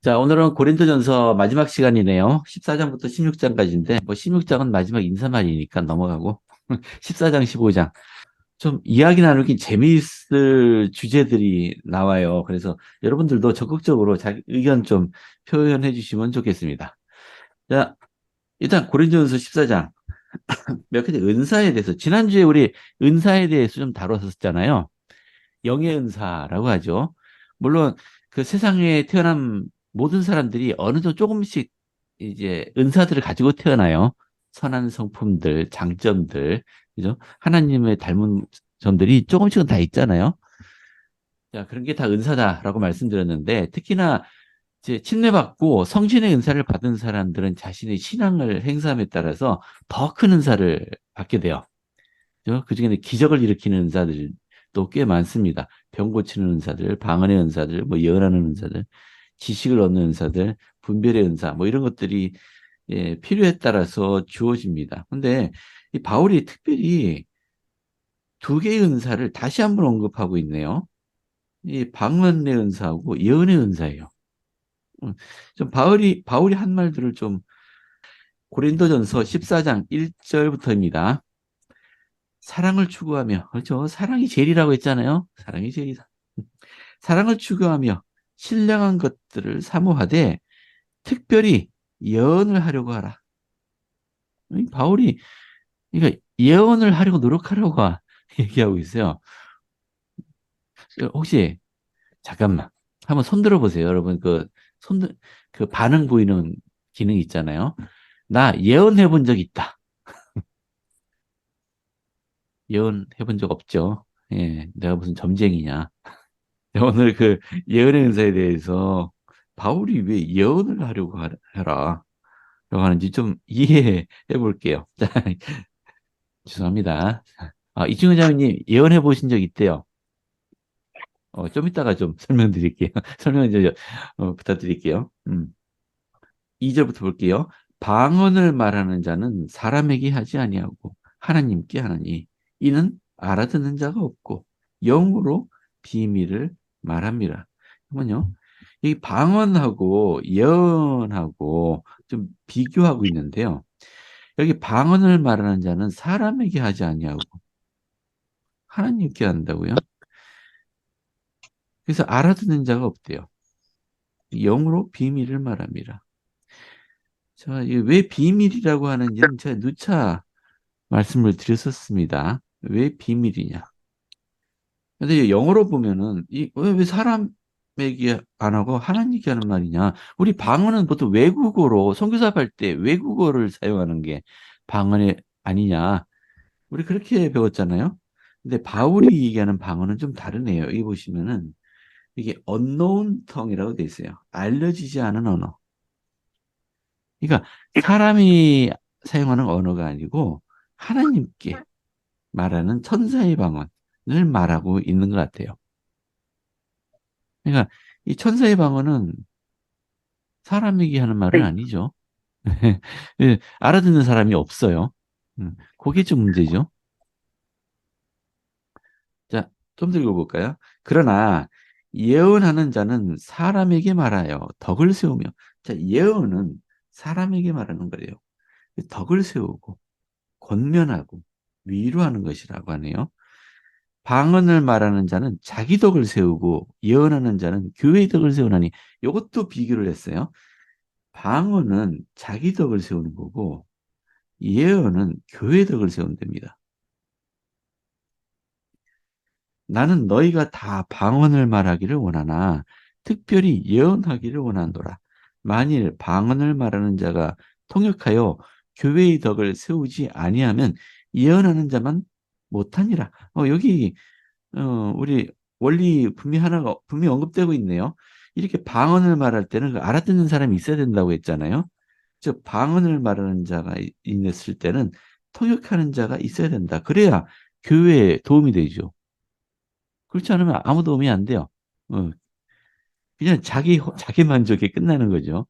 자, 오늘은 고린도전서 마지막 시간이네요. 14장부터 16장까지인데, 뭐 16장은 마지막 인사말이니까 넘어가고, 14장, 15장. 좀 이야기 나누기 재미있을 주제들이 나와요. 그래서 여러분들도 적극적으로 자기 의견 좀 표현해 주시면 좋겠습니다. 자, 일단 고린도전서 14장. 몇 가지 은사에 대해서, 지난주에 우리 은사에 대해서 좀 다뤘었잖아요. 영의 은사라고 하죠. 물론 그 세상에 태어난 모든 사람들이 어느 정도 조금씩 이제 은사들을 가지고 태어나요. 선한 성품들, 장점들, 그죠? 하나님의 닮은 점들이 조금씩은 다 있잖아요. 자, 그런 게 다 은사다라고 말씀드렸는데, 특히나 이제 침례받고 성신의 은사를 받은 사람들은 자신의 신앙을 행함에 따라서 더 큰 은사를 받게 돼요. 그죠? 그중에 기적을 일으키는 은사들도 꽤 많습니다. 병 고치는 은사들, 방언의 은사들, 뭐 예언하는 은사들, 지식을 얻는 은사들, 분별의 은사, 뭐 이런 것들이 필요에 따라서 주어집니다. 근데 이 바울이 특별히 두 개의 은사를 다시 한번 언급하고 있네요. 이 방언의 은사하고 예언의 은사예요. 음, 좀 바울이 한 말들을 좀 고린도전서 14장 1절부터입니다. 사랑을 추구하며, 그렇죠? 사랑이 제일이라고 했잖아요. 사랑이 제일이다. 사랑을 추구하며 신령한 것들을 사모하되 특별히 예언을 하려고 하라. 바울이 그러니까 예언을 하려고 노력하라고 얘기하고 있어요. 혹시 잠깐만 한번 손 들어보세요, 여러분. 그 반응 보이는 기능 있잖아요. 나 예언해 본 적 있다. 예언해 본 적 없죠. 예, 내가 무슨 점쟁이냐. 오늘 그 예언의 은사에 대해서 바울이 왜 예언을 하려고 하라 라고 하는지 좀 이해해 볼게요. 자, 죄송합니다. 이충현 자매님 예언해 보신 적 있대요. 좀 이따가 좀 설명드릴게요. 설명 좀 부탁드릴게요. 2절부터 볼게요. 방언을 말하는 자는 사람에게 하지 아니하고 하나님께 하나니 이는 알아듣는 자가 없고 영으로 비밀을 말합니다. 그러면요. 이 방언하고 예언하고 좀 비교하고 있는데요. 여기 방언을 말하는 자는 사람에게 하지 아니하고 하나님께 한다고요. 그래서 알아듣는 자가 없대요. 영으로 비밀을 말합니다. 자, 이게 왜 비밀이라고 하는지는 제가 누차 말씀을 드렸었습니다. 왜 비밀이냐? 근데 영어로 보면은 왜 사람에게 안 하고 하나님께 하는 말이냐? 우리 방언은 보통 외국어로 선교사할 때 외국어를 사용하는 게 방언이 아니냐? 우리 그렇게 배웠잖아요. 근데 바울이 얘기하는 방언은 좀 다르네요. 여기 보시면은 이게 unknown tongue이라고 돼 있어요. 알려지지 않은 언어. 그러니까 사람이 사용하는 언어가 아니고 하나님께 말하는 천사의 방언을 말하고 있는 것 같아요. 그러니까 이 천사의 방언은 사람에게 하는 말은 아니죠. 예, 알아듣는 사람이 없어요. 그게 좀 문제죠. 자, 좀 더 읽어볼까요? 그러나 예언하는 자는 사람에게 말하여 덕을 세우며, 자, 예언은 사람에게 말하는 거예요. 덕을 세우고 권면하고 위로하는 것이라고 하네요. 방언을 말하는 자는 자기 덕을 세우고 예언하는 자는 교회의 덕을 세우나니 이것도 비교를 했어요. 방언은 자기 덕을 세우는 거고 예언은 교회 덕을 세운답니다. 나는 너희가 다 방언을 말하기를 원하나 특별히 예언하기를 원하노라. 만일 방언을 말하는 자가 통역하여 교회의 덕을 세우지 아니하면 예언하는 자만 못하니라. 여기 우리 원리 분명히 하나가 분명히 언급되고 있네요. 이렇게 방언을 말할 때는 그 알아듣는 사람이 있어야 된다고 했잖아요. 즉 방언을 말하는 자가 있을 때는 통역하는 자가 있어야 된다. 그래야 교회에 도움이 되죠. 그렇지 않으면 아무 도움이 안 돼요. 어, 그냥 자기 만족에 끝나는 거죠.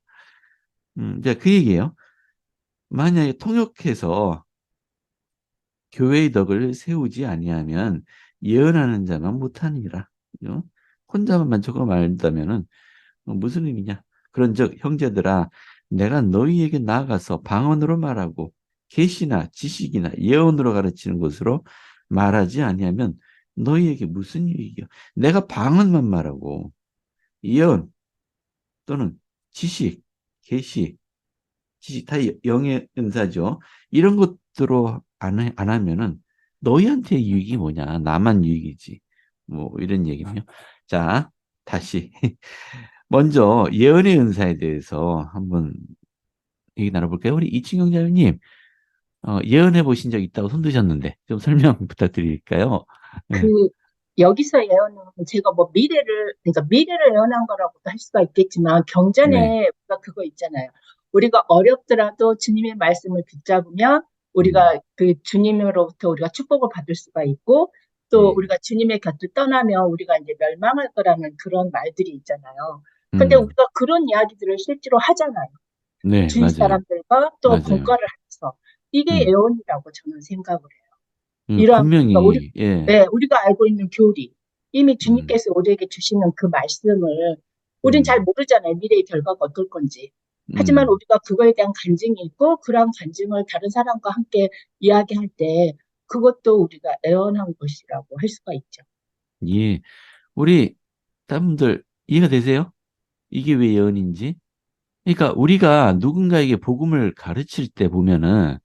이제 그 얘기예요. 만약에 통역해서 교회의 덕을 세우지 아니하면 예언하는 자만 못하니라. 그죠? 혼자만 만족하고 말다면은 무슨 의미냐? 그런즉 형제들아 내가 너희에게 나아가서 방언으로 말하고 계시나 지식이나 예언으로 가르치는 것으로 말하지 아니하면 너희에게 무슨 유익이요? 내가 방언만 말하고 예언 또는 지식, 계시, 지식 다 영의 은사죠. 이런 것들로 안 하면은 너희한테 유익이 뭐냐? 나만 유익이지. 뭐 이런 얘기네요. 자, 다시 먼저 예언의 은사에 대해서 한번 얘기 나눠볼까요? 우리 이충영 자매님, 예언해 보신 적 있다고 손 드셨는데 좀 설명 부탁드릴까요? 네, 그 여기서 예언은 제가 뭐 그러니까 미래를 예언한 거라고도 할 수가 있겠지만 네, 경전에 우리가 그거 있잖아요. 우리가 어렵더라도 주님의 말씀을 붙잡으면 음, 우리가 그 주님으로부터 우리가 축복을 받을 수가 있고 또 예, 우리가 주님의 곁을 떠나면 우리가 이제 멸망할 거라는 그런 말들이 있잖아요. 근데 음, 우리가 그런 이야기들을 실제로 하잖아요. 네, 주위 맞아요, 사람들과 또 맞아요. 공과를 하면서 이게 음, 예언이라고 저는 생각을 해요. 이러한 그러니까 분명히, 예, 네, 우리가 알고 있는 교리, 이미 음, 주님께서 우리에게 주시는 그 말씀을 우린 잘 음, 모르잖아요. 미래의 결과가 어떨 건지. 하지만 음, 우리가 그거에 대한 간증이 있고 그러한 간증을 다른 사람과 함께 이야기할 때 그것도 우리가 애원한 것이라고 할 수가 있죠. 예. 우리 다른 분들 이해가 되세요? 이게 왜 예언인지? 그러니까 우리가 누군가에게 복음을 가르칠 때 보면은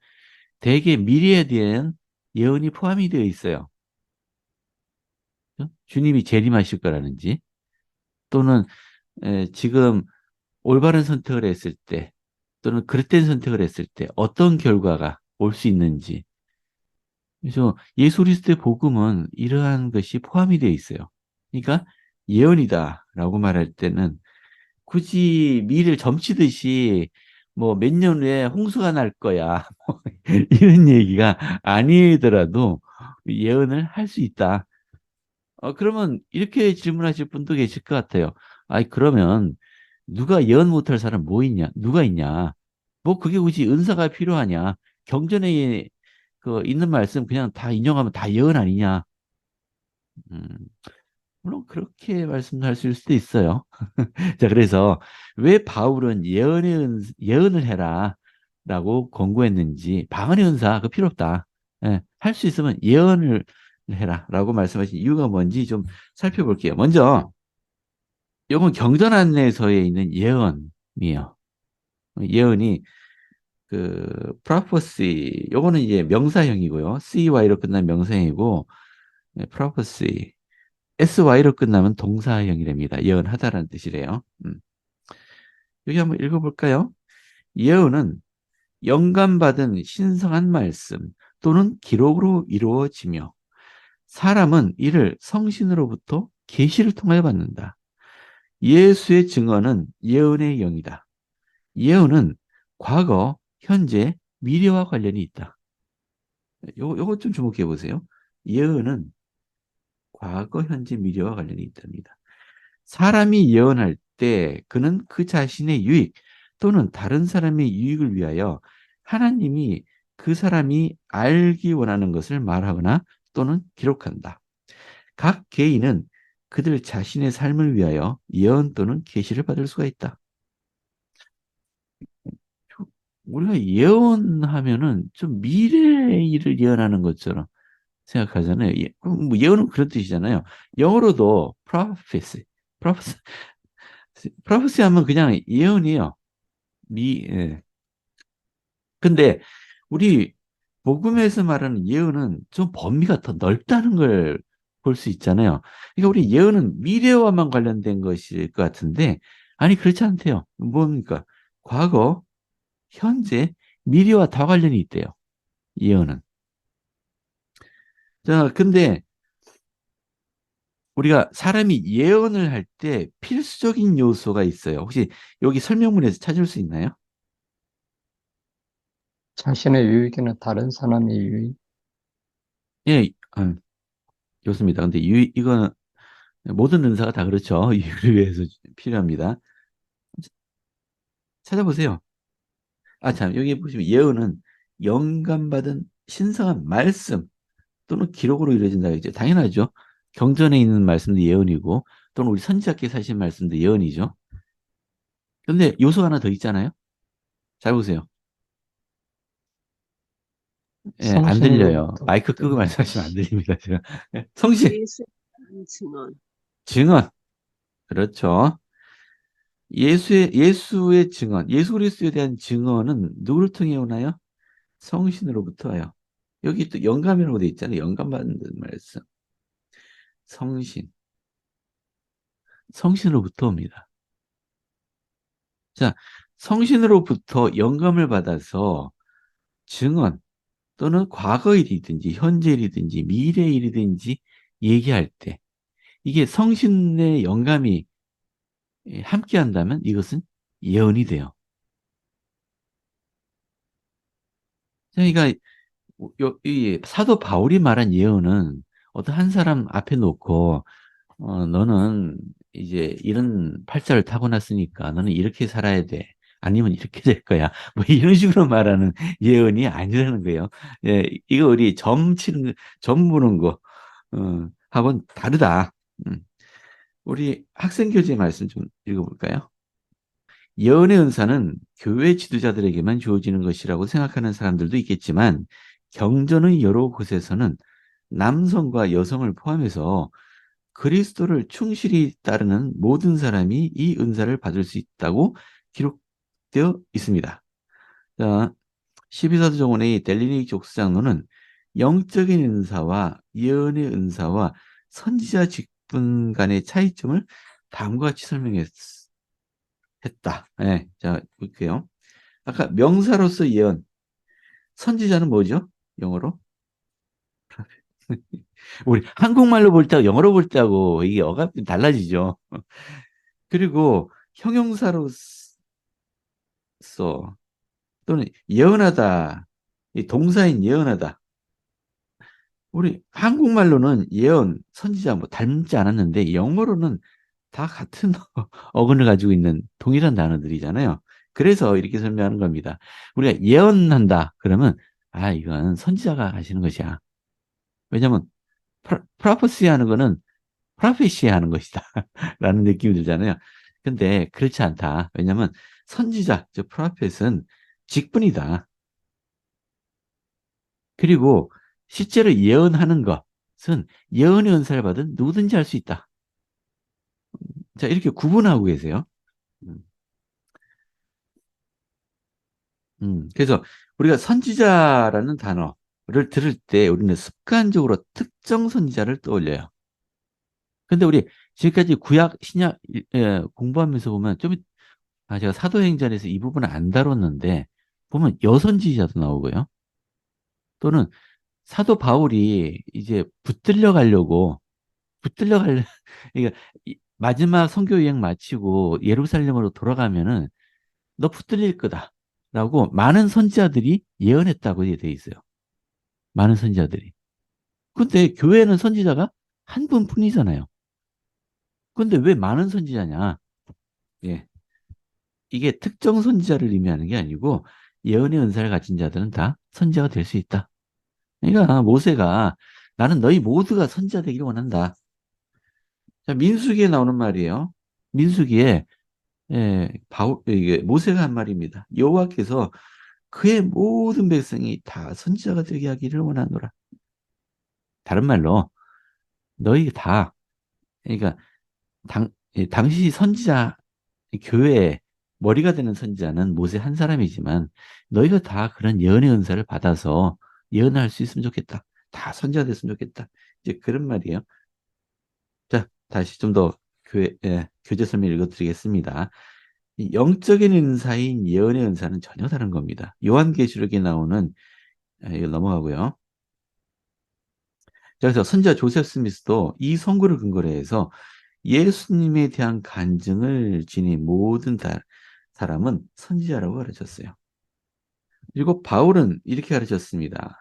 대개 미래에 대한 예언이 포함이 되어 있어요. 주님이 재림하실 거라는지 또는 지금 올바른 선택을 했을 때 또는 그릇된 선택을 했을 때 어떤 결과가 올 수 있는지. 그래서 예수 그리스도의 복음은 이러한 것이 포함이 되어 있어요. 그러니까 예언이다라고 말할 때는 굳이 미래를 점치듯이 뭐 몇 년 후에 홍수가 날 거야. 이런 얘기가 아니더라도 예언을 할 수 있다. 그러면 이렇게 질문하실 분도 계실 것 같아요. 아이, 그러면 누가 예언 못할 사람 뭐 있냐? 누가 있냐? 뭐 그게 굳이 은사가 필요하냐? 경전에 그 있는 말씀 그냥 다 인용하면 다 예언 아니냐? 음, 물론 그렇게 말씀하실 수도 있어요. 자, 그래서 왜 바울은 예언을 해라 라고 권고했는지, 방언의 은사 그 필요 없다. 예, 할 수 있으면 예언을 해라 라고 말씀하신 이유가 뭔지 좀 살펴볼게요. 먼저 요건 경전 안내서에 있는 예언이에요. 예언이 그 prophecy 요거는 이제 명사형이고요. cy로 끝난 명사형이고 prophecy sy로 끝나면 동사형이 됩니다. 예언하다라는 뜻이래요. 여기 한번 읽어볼까요? 예언은 영감받은 신성한 말씀 또는 기록으로 이루어지며 사람은 이를 성신으로부터 계시를 통하여 받는다. 예수의 증언은 예언의 영이다. 예언은 과거, 현재, 미래와 관련이 있다. 요거 좀 주목해 보세요. 예언은 과거, 현재, 미래와 관련이 있답니다. 사람이 예언할 때 그는 그 자신의 유익 또는 다른 사람의 유익을 위하여 하나님이 그 사람이 알기 원하는 것을 말하거나 또는 기록한다. 각 개인은 그들 자신의 삶을 위하여 예언 또는 계시를 받을 수가 있다. 우리가 예언하면은 좀 미래의 일을 예언하는 것처럼 생각하잖아요. 그럼 뭐 예언은 그런 뜻이잖아요. 영어로도 prophecy 하면 그냥 예언이에요. 예. 근데 우리 복음에서 말하는 예언은 좀 범위가 더 넓다는 걸 볼 수 있잖아요. 그러니까 우리 예언은 미래와만 관련된 것일 것 같은데 아니 그렇지 않대요. 뭡니까? 과거, 현재, 미래와 다 관련이 있대요. 예언은. 자, 근데 우리가 사람이 예언을 할 때 필수적인 요소가 있어요. 혹시 여기 설명문에서 찾을 수 있나요? 자신의 유익이나 다른 사람의 유익, 예, 좋습니다. 근데 이거는 모든 은사가 다 그렇죠. 이유를 위해서 필요합니다. 찾아보세요. 아, 참, 여기 보시면 예언은 영감받은 신성한 말씀 또는 기록으로 이루어진다. 이제 당연하죠. 경전에 있는 말씀도 예언이고 또는 우리 선지자께서 하신 말씀도 예언이죠. 근데 요소 하나 더 있잖아요. 잘 보세요. 예, 안 들려요. 성신으로부터 마이크 끄고 붙드는 말씀하시면 안 것이. 들립니다, 제가. 예, 성신, 예수의 증언. 증언. 그렇죠. 예수의 증언, 예수 그리스도에 대한 증언은 누구를 통해 오나요? 성신으로부터 와요. 여기 또 영감이라고 돼 있잖아요. 영감받는 말씀. 성신. 성신으로부터 옵니다. 자, 성신으로부터 영감을 받아서 증언 또는 과거 일이든지 현재 일이든지 미래 일이든지 얘기할 때 이게 성신의 영감이 함께 한다면 이것은 예언이 돼요. 그러니까 이 사도 바울이 말한 예언은 어떤 한 사람 앞에 놓고 너는 이제 이런 팔자를 타고났으니까 너는 이렇게 살아야 돼. 아니면 이렇게 될 거야. 뭐 이런 식으로 말하는 예언이 아니라는 거예요. 예, 이거 우리 점 보는 거, 하고는 다르다. 음. 우리 학생 교재 말씀 좀 읽어볼까요? 예언의 은사는 교회 지도자들에게만 주어지는 것이라고 생각하는 사람들도 있겠지만 경전의 여러 곳에서는 남성과 여성을 포함해서 그리스도를 충실히 따르는 모든 사람이 이 은사를 받을 수 있다고 기록되어 있습니다. 자, 12사도 종원의 델리니 족수 장로는 영적인 은사와 예언의 은사와 선지자 직분 간의 차이점을 다음과 같이 설명했다. 네, 자, 볼게요. 아까 명사로서 예언, 선지자는 뭐죠? 영어로? 우리 한국말로 볼 때하고 영어로 볼 때하고 이게 어감이 달라지죠. 그리고 형용사로서 또는 예언하다, 이 동사인 예언하다. 우리 한국말로는 예언, 선지자 뭐 닮지 않았는데 영어로는 다 같은 어근을 가지고 있는 동일한 단어들이잖아요. 그래서 이렇게 설명하는 겁니다. 우리가 예언한다 그러면 이건 선지자가 하시는 것이야. 왜냐하면 프로페시 하는 거는 프로페시 하는 것이다 라는 느낌이 들잖아요. 근데 그렇지 않다. 왜냐하면 선지자, 즉 프로페스는 직분이다. 그리고 실제로 예언하는 것은 예언의 은사를 받은 누구든지 할 수 있다. 자, 이렇게 구분하고 계세요. 음, 그래서 우리가 선지자라는 단어를 들을 때 우리는 습관적으로 특정 선지자를 떠올려요. 근데 우리 지금까지 구약, 신약 공부하면서 보면 제가 사도행전에서 이 부분을 안 다뤘는데 보면 여선지자도 나오고요. 또는 사도 바울이 이제 그러니까 마지막 선교 여행 마치고 예루살렘으로 돌아가면은 너 붙들릴 거다라고 많은 선지자들이 예언했다고 돼 있어요. 많은 선지자들이. 근데 교회는 선지자가 한 분뿐이잖아요. 근데 왜 많은 선지자냐? 예. 이게 특정 선지자를 의미하는 게 아니고 예언의 은사를 가진 자들은 다 선지자가 될 수 있다. 그러니까 모세가 나는 너희 모두가 선지자 되기를 원한다. 자, 민수기에 나오는 말이에요. 민수기에 이게 모세가 한 말입니다. 여호와께서 그의 모든 백성이 다 선지자가 되게 하기를 원하노라. 다른 말로 너희 다 그러니까 당시 선지자 교회의 머리가 되는 선지자는 모세 한 사람이지만 너희가 다 그런 예언의 은사를 받아서 예언할 수 있으면 좋겠다. 다 선지자 됐으면 좋겠다. 이제 그런 말이에요. 자, 다시 좀 더 교재 설명 읽어드리겠습니다. 이 영적인 은사인 예언의 은사는 전혀 다른 겁니다. 요한계시록에 나오는 이거 넘어가고요. 자, 그래서 선지자 조셉 스미스도 이 선고를 근거로 해서 예수님에 대한 간증을 지닌 모든 사람은 선지자라고 가르쳤어요. 그리고 바울은 이렇게 가르쳤습니다.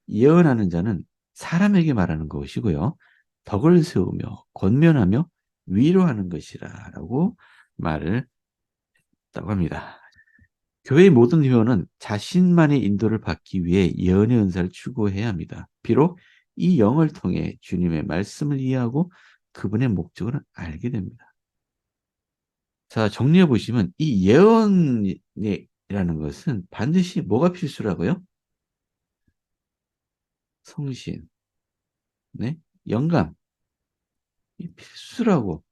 예언하는 자는 사람에게 말하는 것이고요. 덕을 세우며 권면하며 위로하는 것이라고 말을 했다고 합니다. 교회의 모든 회원은 자신만의 인도를 받기 위해 예언의 은사를 추구해야 합니다. 비록 이 영을 통해 주님의 말씀을 이해하고 그분의 목적을 알게 됩니다. 자, 정리해 보시면 이 예언이라는 것은 반드시 뭐가 필수라고요? 성신, 네? 영감, 이 필수라고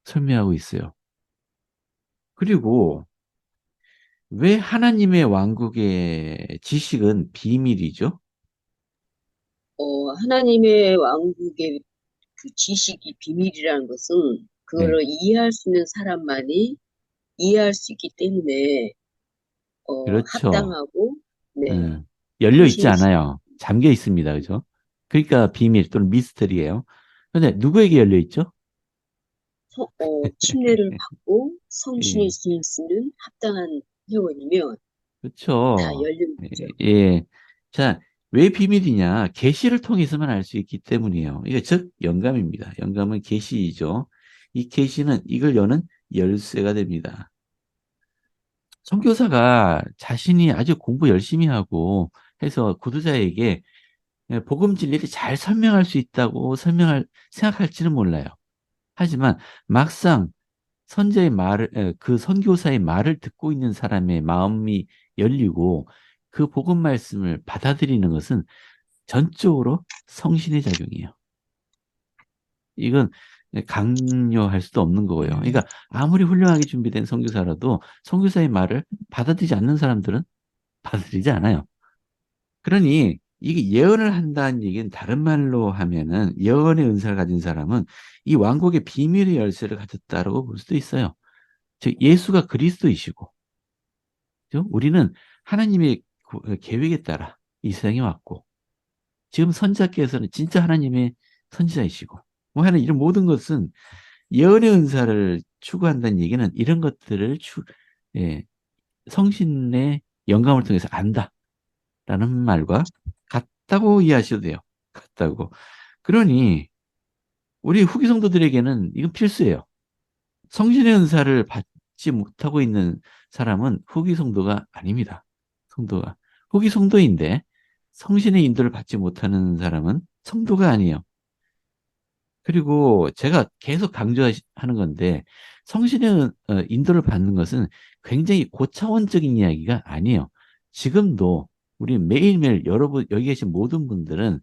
설명하고 있어요. 그리고 왜 하나님의 왕국의 지식은 비밀이죠? 하나님의 왕국의 그 지식이 비밀이라는 것은 네, 그거를 이해할 수 있는 사람만이 이해할 수 있기 때문에 그렇죠. 합당하고 네, 음, 열려 있지 성신이 있어요. 않아요. 잠겨 있습니다. 그죠? 그러니까 비밀 또는 미스터리예요. 근데 누구에게 열려 있죠? 침례를 받고 성신이 예, 있으면 합당한 회원이면 다 그렇죠. 열린 거죠. 예. 자, 왜 비밀이냐? 계시를 통해서만 알 수 있기 때문이에요. 이게 즉 영감입니다. 영감은 계시이죠. 이 계시는 이걸 여는 열쇠가 됩니다. 선교사가 자신이 아주 공부 열심히 하고 해서 구두자에게 복음 진리를 잘 설명할 수 있다고 생각할지는 몰라요. 하지만 막상 그 선교사의 말을 듣고 있는 사람의 마음이 열리고 그 복음 말씀을 받아들이는 것은 전적으로 성신의 작용이에요. 이건 강요할 수도 없는 거고요. 그러니까 아무리 훌륭하게 준비된 선교사라도 선교사의 말을 받아들이지 않는 사람들은 받아들이지 않아요. 그러니 이게 예언을 한다는 얘기는 다른 말로 하면은 예언의 은사를 가진 사람은 이 왕국의 비밀의 열쇠를 가졌다라고 볼 수도 있어요. 즉 예수가 그리스도이시고, 그죠? 우리는 하나님의 계획에 따라 이 세상에 왔고, 지금 선지자께서는 진짜 하나님의 선지자이시고, 뭐 하는 이런 모든 것은 예언의 은사를 추구한다는 얘기는 이런 것들을 예, 성신의 영감을 통해서 안다라는 말과 같다고 이해하셔도 돼요. 같다고. 그러니 우리 후기 성도들에게는 이건 필수예요. 성신의 은사를 받지 못하고 있는 사람은 후기 성도가 아닙니다. 성도가. 후기 성도인데 성신의 인도를 받지 못하는 사람은 성도가 아니에요. 그리고 제가 계속 강조하는 건데 성신의 인도를 받는 것은 굉장히 고차원적인 이야기가 아니에요. 지금도 우리 매일매일 여러분 여기 계신 모든 분들은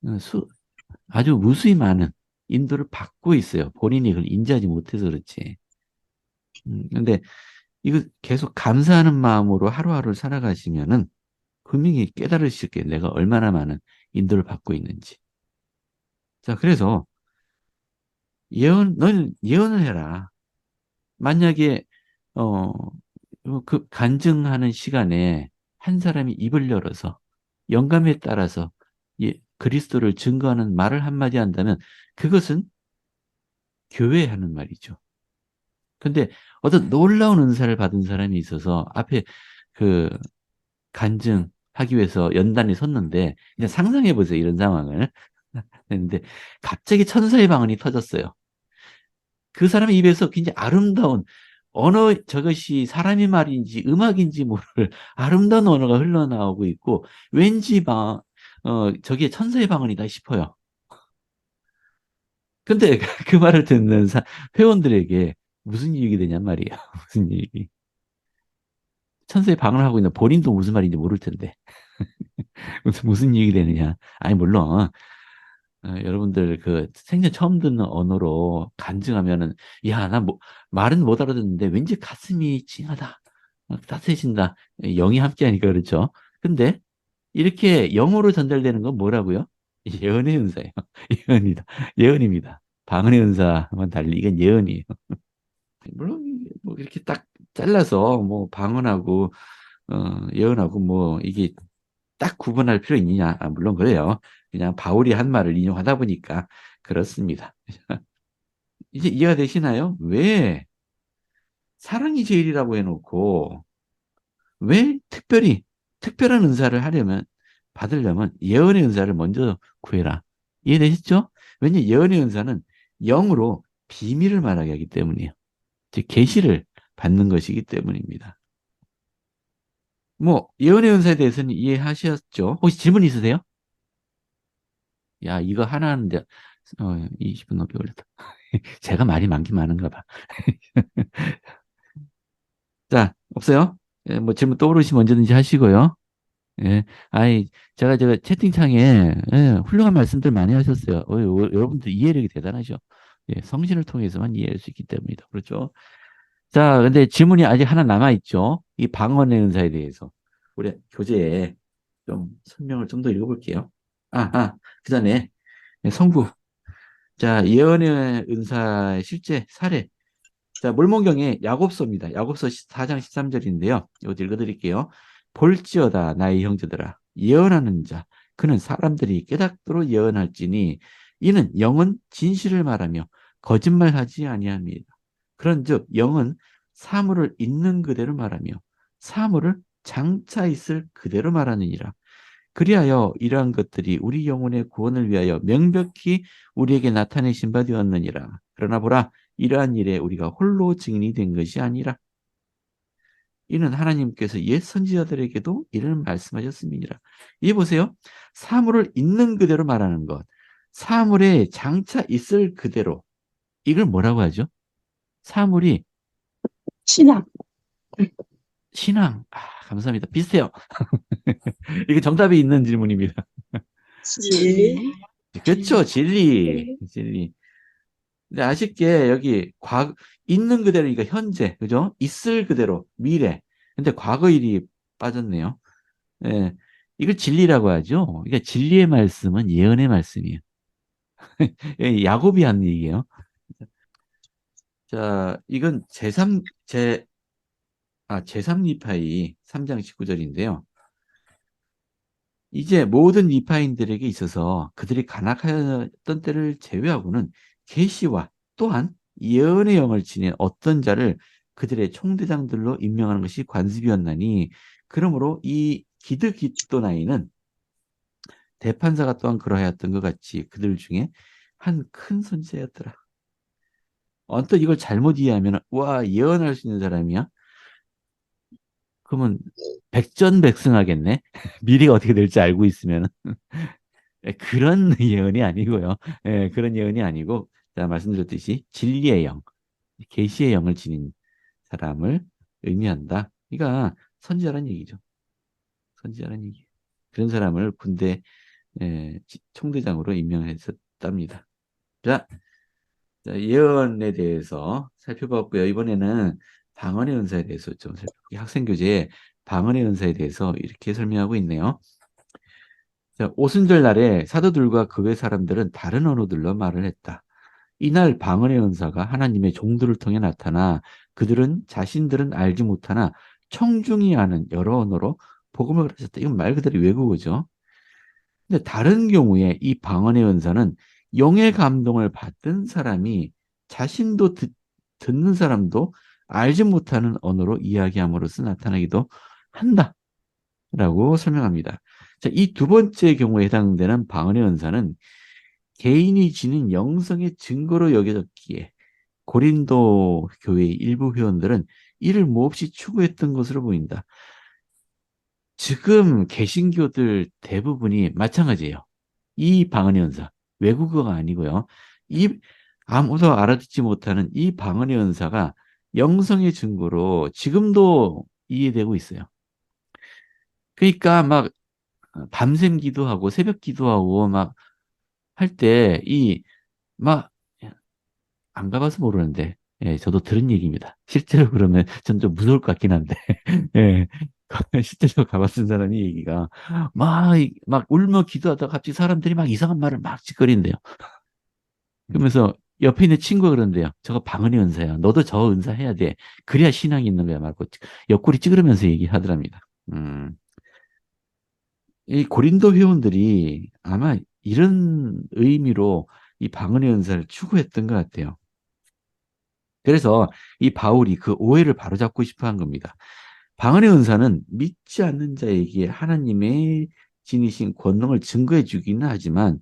어, 수, 아주 무수히 많은 인도를 받고 있어요. 본인이 그걸 인지하지 못해서 그렇지. 근데 이거 계속 감사하는 마음으로 하루하루를 살아가시면은 분명히 깨달으실 게 내가 얼마나 많은 인도를 받고 있는지. 자, 그래서 너는 예언을 해라. 만약에, 어, 그 간증하는 시간에 한 사람이 입을 열어서 영감에 따라서 그리스도를 증거하는 말을 한마디 한다면 그것은 교회에 하는 말이죠. 근데 어떤 놀라운 은사를 받은 사람이 있어서 앞에 그 간증하기 위해서 연단에 섰는데 그냥 상상해 보세요. 이런 상황을. 했는데 갑자기 천사의 방언이 터졌어요. 그 사람의 입에서 굉장히 아름다운 언어 저것이 사람의 말인지 음악인지 모를 아름다운 언어가 흘러나오고 있고 왠지 저게 천사의 방언이다 싶어요. 근데 그 말을 듣는 회원들에게 무슨 이익이 되냔 말이야. 무슨 이익이. 천사의 방언을 하고 있는 본인도 무슨 말인지 모를 텐데. 무슨 이익이 되느냐. 아니, 물론, 여러분들 그 생전 처음 듣는 언어로 간증하면은, 야, 말은 못 알아듣는데 왠지 가슴이 찡하다. 따뜻해진다. 영이 함께하니까 그렇죠. 근데 이렇게 영어로 전달되는 건 뭐라고요? 예언의 은사예요. 예언이다. 예언입니다. 방언의 은사만 달리 이건 예언이에요. 물론 뭐 이렇게 딱 잘라서 뭐 방언하고 예언하고 뭐 이게 딱 구분할 필요 있느냐? 물론 그래요. 그냥 바울이 한 말을 인용하다 보니까 그렇습니다. 이제 이해가 되시나요? 왜 사랑이 제일이라고 해놓고 왜 특별한 은사를 받으려면 예언의 은사를 먼저 구해라. 이해되셨죠? 왜냐면 예언의 은사는 영으로 비밀을 말하게 하기 때문이에요. 즉 계시를 받는 것이기 때문입니다. 뭐 예언의 은사에 대해서는 이해하셨죠? 혹시 질문 있으세요? 야, 이거 하나 하는데 20분 넘게 걸렸다. 제가 말이 많긴 많은가 봐. 자, 없어요? 예, 뭐 질문 떠오르시면 언제든지 하시고요. 예, 아이, 제가 채팅창에, 예, 훌륭한 말씀들 많이 하셨어요. 여러분들 이해력이 대단하죠. 예, 성신을 통해서만 이해할 수 있기 때문이다. 그렇죠? 자, 근데 질문이 아직 하나 남아있죠. 이 방언의 은사에 대해서. 우리 교재에 좀 설명을 좀 더 읽어볼게요. 그 전에 성부. 자, 예언의 은사의 실제 사례. 자, 몰몬경에 야고보서입니다. 야고보서 4장 13절인데요. 이것도 읽어드릴게요. 볼지어다 나의 형제들아 예언하는 자 그는 사람들이 깨닫도록 예언할지니 이는 영은 진실을 말하며 거짓말하지 아니합니다. 그런즉 영은 사물을 있는 그대로 말하며 사물을 장차 있을 그대로 말하느니라. 그리하여 이러한 것들이 우리 영혼의 구원을 위하여 명백히 우리에게 나타내신 바 되었느니라. 그러나 보라 이러한 일에 우리가 홀로 증인이 된 것이 아니라 이는 하나님께서 옛 선지자들에게도 이를 말씀하셨음이니라. 이 보세요. 사물을 있는 그대로 말하는 것. 사물에 장차 있을 그대로. 이걸 뭐라고 하죠? 사물이 신앙. 신앙. 감사합니다. 비슷해요. 이게 정답이 있는 질문입니다. 진리? 그렇죠. 진리. 진리. 근데 아쉽게 여기 있는 그대로니까 현재, 그죠? 있을 그대로, 미래. 근데 과거 일이 빠졌네요. 예. 이걸 진리라고 하죠. 그러니까 진리의 말씀은 예언의 말씀이에요. 예, 야곱이 한 얘기예요. 자, 이건 제3리파이 3장 19절인데요. 이제 모든 리파인들에게 있어서 그들이 간악하였던 때를 제외하고는 계시와 또한 예언의 영을 지닌 어떤 자를 그들의 총대장들로 임명하는 것이 관습이었나니 그러므로 이 기드기또나이는 대판사가 또한 그러하였던 것 같이 그들 중에 한 큰 선지자였더라. 언뜻 이걸 잘못 이해하면 와 예언할 수 있는 사람이야? 그러면 백전백승하겠네. 미래가 어떻게 될지 알고 있으면 그런 예언이 아니고요. 예, 그런 예언이 아니고 제가 말씀드렸듯이 진리의 영, 계시의 영을 지닌 사람을 의미한다. 그러니까 선지자란 얘기죠. 선지자란 얘기. 그런 사람을 군대 총대장으로 임명했었답니다. 자, 예언에 대해서 살펴봤고요. 이번에는 방언의 은사에 대해서 좀 살펴볼게요. 학생 교재에 방언의 은사에 대해서 이렇게 설명하고 있네요. 자, 오순절 날에 사도들과 그 외 사람들은 다른 언어들로 말을 했다. 이날 방언의 은사가 하나님의 종들을 통해 나타나 그들은 자신들은 알지 못하나 청중이 아는 여러 언어로 복음을 가르쳤다. 이건 말 그대로 외국어죠. 근데 다른 경우에 이 방언의 은사는 영의 감동을 받은 사람이 자신도 듣는 사람도 알지 못하는 언어로 이야기함으로써 나타나기도 한다라고 설명합니다. 자, 이 두 번째 경우에 해당되는 방언의 은사는 개인이 지닌 영성의 증거로 여겨졌기에 고린도 교회의 일부 회원들은 이를 몹시 추구했던 것으로 보인다. 지금 개신교들 대부분이 마찬가지예요. 이 방언의 은사, 외국어가 아니고요. 이 아무도 알아듣지 못하는 이 방언의 은사가 영성의 증거로 지금도 이해되고 있어요. 그러니까 막 밤샘 기도하고 새벽 기도하고 막 할 때 막 안 가봐서 모르는데 예, 저도 들은 얘기입니다. 실제로 그러면 전 좀 무서울 것 같긴 한데 예, 실제로 가봤던 사람이 얘기가 막 울며 기도하다가 갑자기 사람들이 막 이상한 말을 막 짓거린대요. 그러면서 옆에 있는 친구가 그런대요. 저거 방언의 은사야. 너도 저 은사 해야 돼. 그래야 신앙이 있는 거야 말고 옆구리 찌그러면서 얘기하더랍니다. 이 고린도 회원들이 아마 이런 의미로 이 방언의 은사를 추구했던 것 같아요. 그래서 이 바울이 그 오해를 바로잡고 싶어 한 겁니다. 방언의 은사는 믿지 않는 자에게 하나님의 지니신 권능을 증거해 주기는 하지만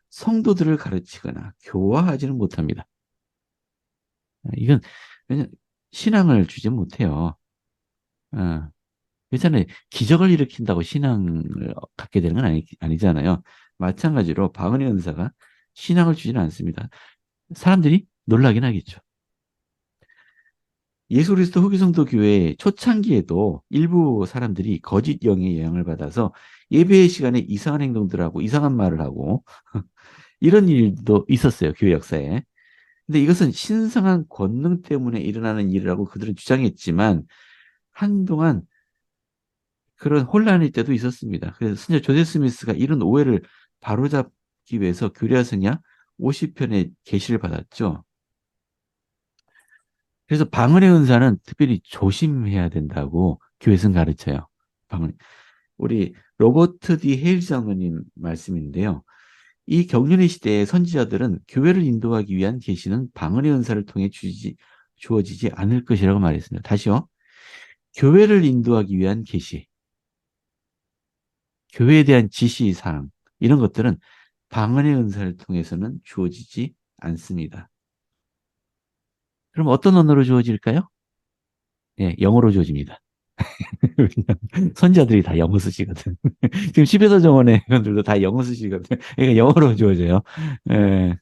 성도들을 가르치거나 교화하지는 못합니다. 이건 왜냐 신앙을 주지 못해요. 그렇잖아요. 기적을 일으킨다고 신앙을 갖게 되는 건 아니잖아요. 마찬가지로 방언의 은사가 신앙을 주지는 않습니다. 사람들이 놀라긴 하겠죠. 예수 그리스도 후기 성도 교회 초창기에도 일부 사람들이 거짓 영의 영향을 받아서 예배의 시간에 이상한 행동들을 하고 이상한 말을 하고 이런 일도 있었어요. 교회 역사에. 근데 이것은 신성한 권능 때문에 일어나는 일이라고 그들은 주장했지만 한동안 그런 혼란일 때도 있었습니다. 그래서 스녀 조세 스미스가 이런 오해를 바로잡기 위해서 교리와 성약 50편의 계시를 받았죠. 그래서 방언의 은사는 특별히 조심해야 된다고 교회에서는 가르쳐요. 방언. 우리 로버트 디 헤일즈 장로님 말씀인데요. 이 경륜의 시대에 선지자들은 교회를 인도하기 위한 계시는 방언의 은사를 통해 주어지지 않을 것이라고 말했습니다. 다시요. 교회를 인도하기 위한 계시, 교회에 대한 지시사항 이런 것들은 방언의 은사를 통해서는 주어지지 않습니다. 그럼 어떤 언어로 주어질까요? 예, 영어로 주어집니다. 선지자들이 다 영어 쓰시거든. 지금 10에서 정원의 회원들도 다 영어 쓰시거든. 그러니까 영어로 주어져요. 예.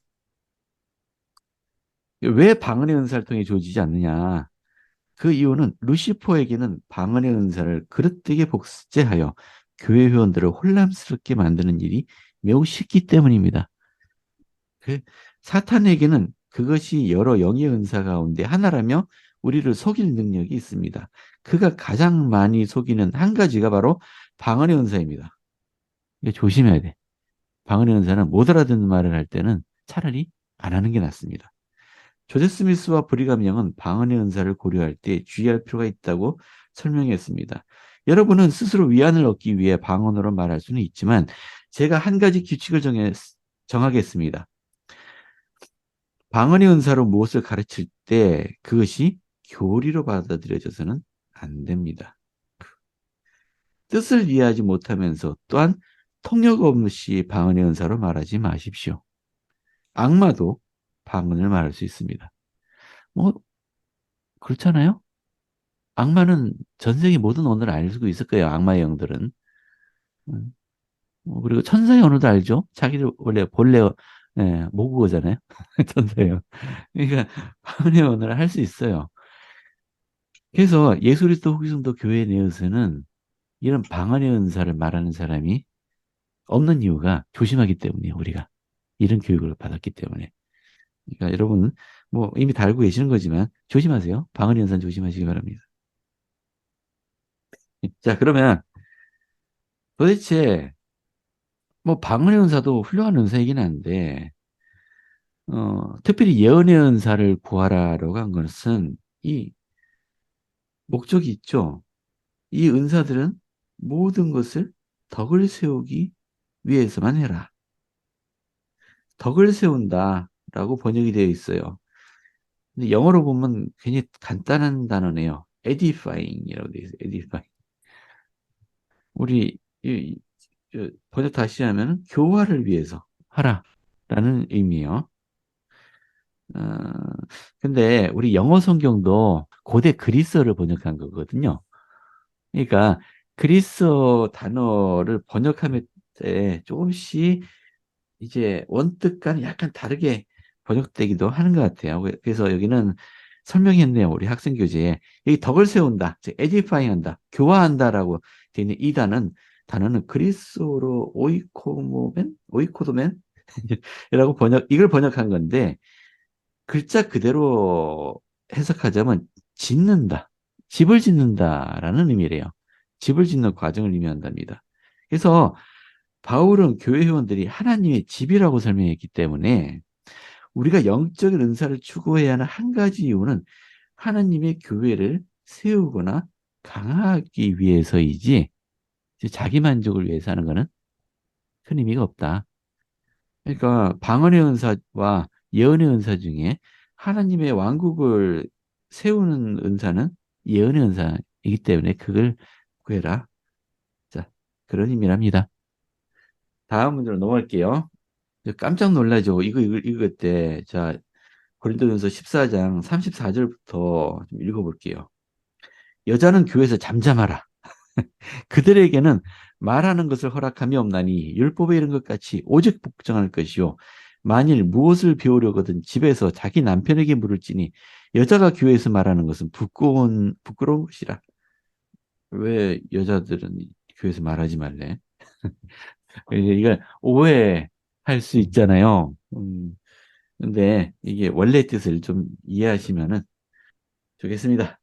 왜 방언의 은사를 통해 주어지지 않느냐? 그 이유는 루시퍼에게는 방언의 은사를 그릇되게 복제하여 교회 회원들을 혼란스럽게 만드는 일이 매우 쉽기 때문입니다. 그 사탄에게는 그것이 여러 영의 은사 가운데 하나라며 우리를 속일 능력이 있습니다. 그가 가장 많이 속이는 한 가지가 바로 방언의 은사입니다. 이거 조심해야 돼. 방언의 은사는 못 알아듣는 말을 할 때는 차라리 안 하는 게 낫습니다. 조세 스미스와 브리감 영은 방언의 은사를 고려할 때 주의할 필요가 있다고 설명했습니다. 여러분은 스스로 위안을 얻기 위해 방언으로 말할 수는 있지만 제가 한 가지 규칙을 정하겠습니다. 방언의 은사로 무엇을 가르칠 때 그것이 교리로 받아들여져서는 안 됩니다. 뜻을 이해하지 못하면서 또한 통역 없이 방언의 은사로 말하지 마십시오. 악마도 방언을 말할 수 있습니다. 뭐 그렇잖아요? 악마는 전 세계 모든 언어를 알고 있을 거예요. 악마의 영들은. 그리고 천사의 언어도 알죠? 자기를 원래 본래 모국어잖아요. 천사의 언어. 그러니까 방언의 언어를 할 수 있어요. 그래서 예수 그리스도 후기 성도 교회 내에서는 이런 방언의 은사를 말하는 사람이 없는 이유가 조심하기 때문이에요. 우리가 이런 교육을 받았기 때문에. 그러니까 여러분 뭐 이미 다 알고 계시는 거지만 조심하세요. 방언의 은사는 조심하시기 바랍니다. 자, 그러면 도대체 뭐 방언의 은사도 훌륭한 은사이긴 한데 특별히 예언의 은사를 구하라라고 한 것은 이 목적이 있죠. 이 은사들은 모든 것을 덕을 세우기 위해서만 해라. 덕을 세운다라고 번역이 되어 있어요. 근데 영어로 보면 굉장히 간단한 단어네요. edifying이라고 되어 있어요. edifying. 우리 번역 다시 하면 교화를 위해서 하라라는 의미예요. 근데 우리 영어 성경도 고대 그리스어를 번역한 거거든요. 그러니까 그리스어 단어를 번역하면 때 조금씩 이제 원뜻과는 약간 다르게 번역되기도 하는 것 같아요. 그래서 여기는 설명했네요. 우리 학생 교재에. 여기 덕을 세운다, 즉 edifying 한다, 교화한다라고 되어 있는 이 단어는 그리스어로 오이코도멘? 이라고 이걸 번역한 건데, 글자 그대로 해석하자면 짓는다, 집을 짓는다라는 의미래요. 집을 짓는 과정을 의미한답니다. 그래서 바울은 교회 회원들이 하나님의 집이라고 설명했기 때문에 우리가 영적인 은사를 추구해야 하는 한 가지 이유는 하나님의 교회를 세우거나 강화하기 위해서이지 자기 만족을 위해서 하는 것은 큰 의미가 없다. 그러니까 방언의 은사와 예언의 은사 중에 하나님의 왕국을 세우는 은사는 예언의 은사이기 때문에 그걸 구해라. 자, 그런 의미랍니다. 다음 문제로 넘어갈게요. 깜짝 놀라죠. 이거 읽을 때. 자, 고린도전서 14장 34절부터 좀 읽어볼게요. 여자는 교회에서 잠잠하라. 그들에게는 말하는 것을 허락함이 없나니 율법에 이른 것 같이 오직 복종할 것이요 만일 무엇을 배우려거든 집에서 자기 남편에게 물을지니 여자가 교회에서 말하는 것은 부끄러운 것이라. 왜 여자들은 교회에서 말하지 말래? 이걸 오해할 수 있잖아요. 근데 이게 원래 뜻을 좀 이해하시면은 좋겠습니다.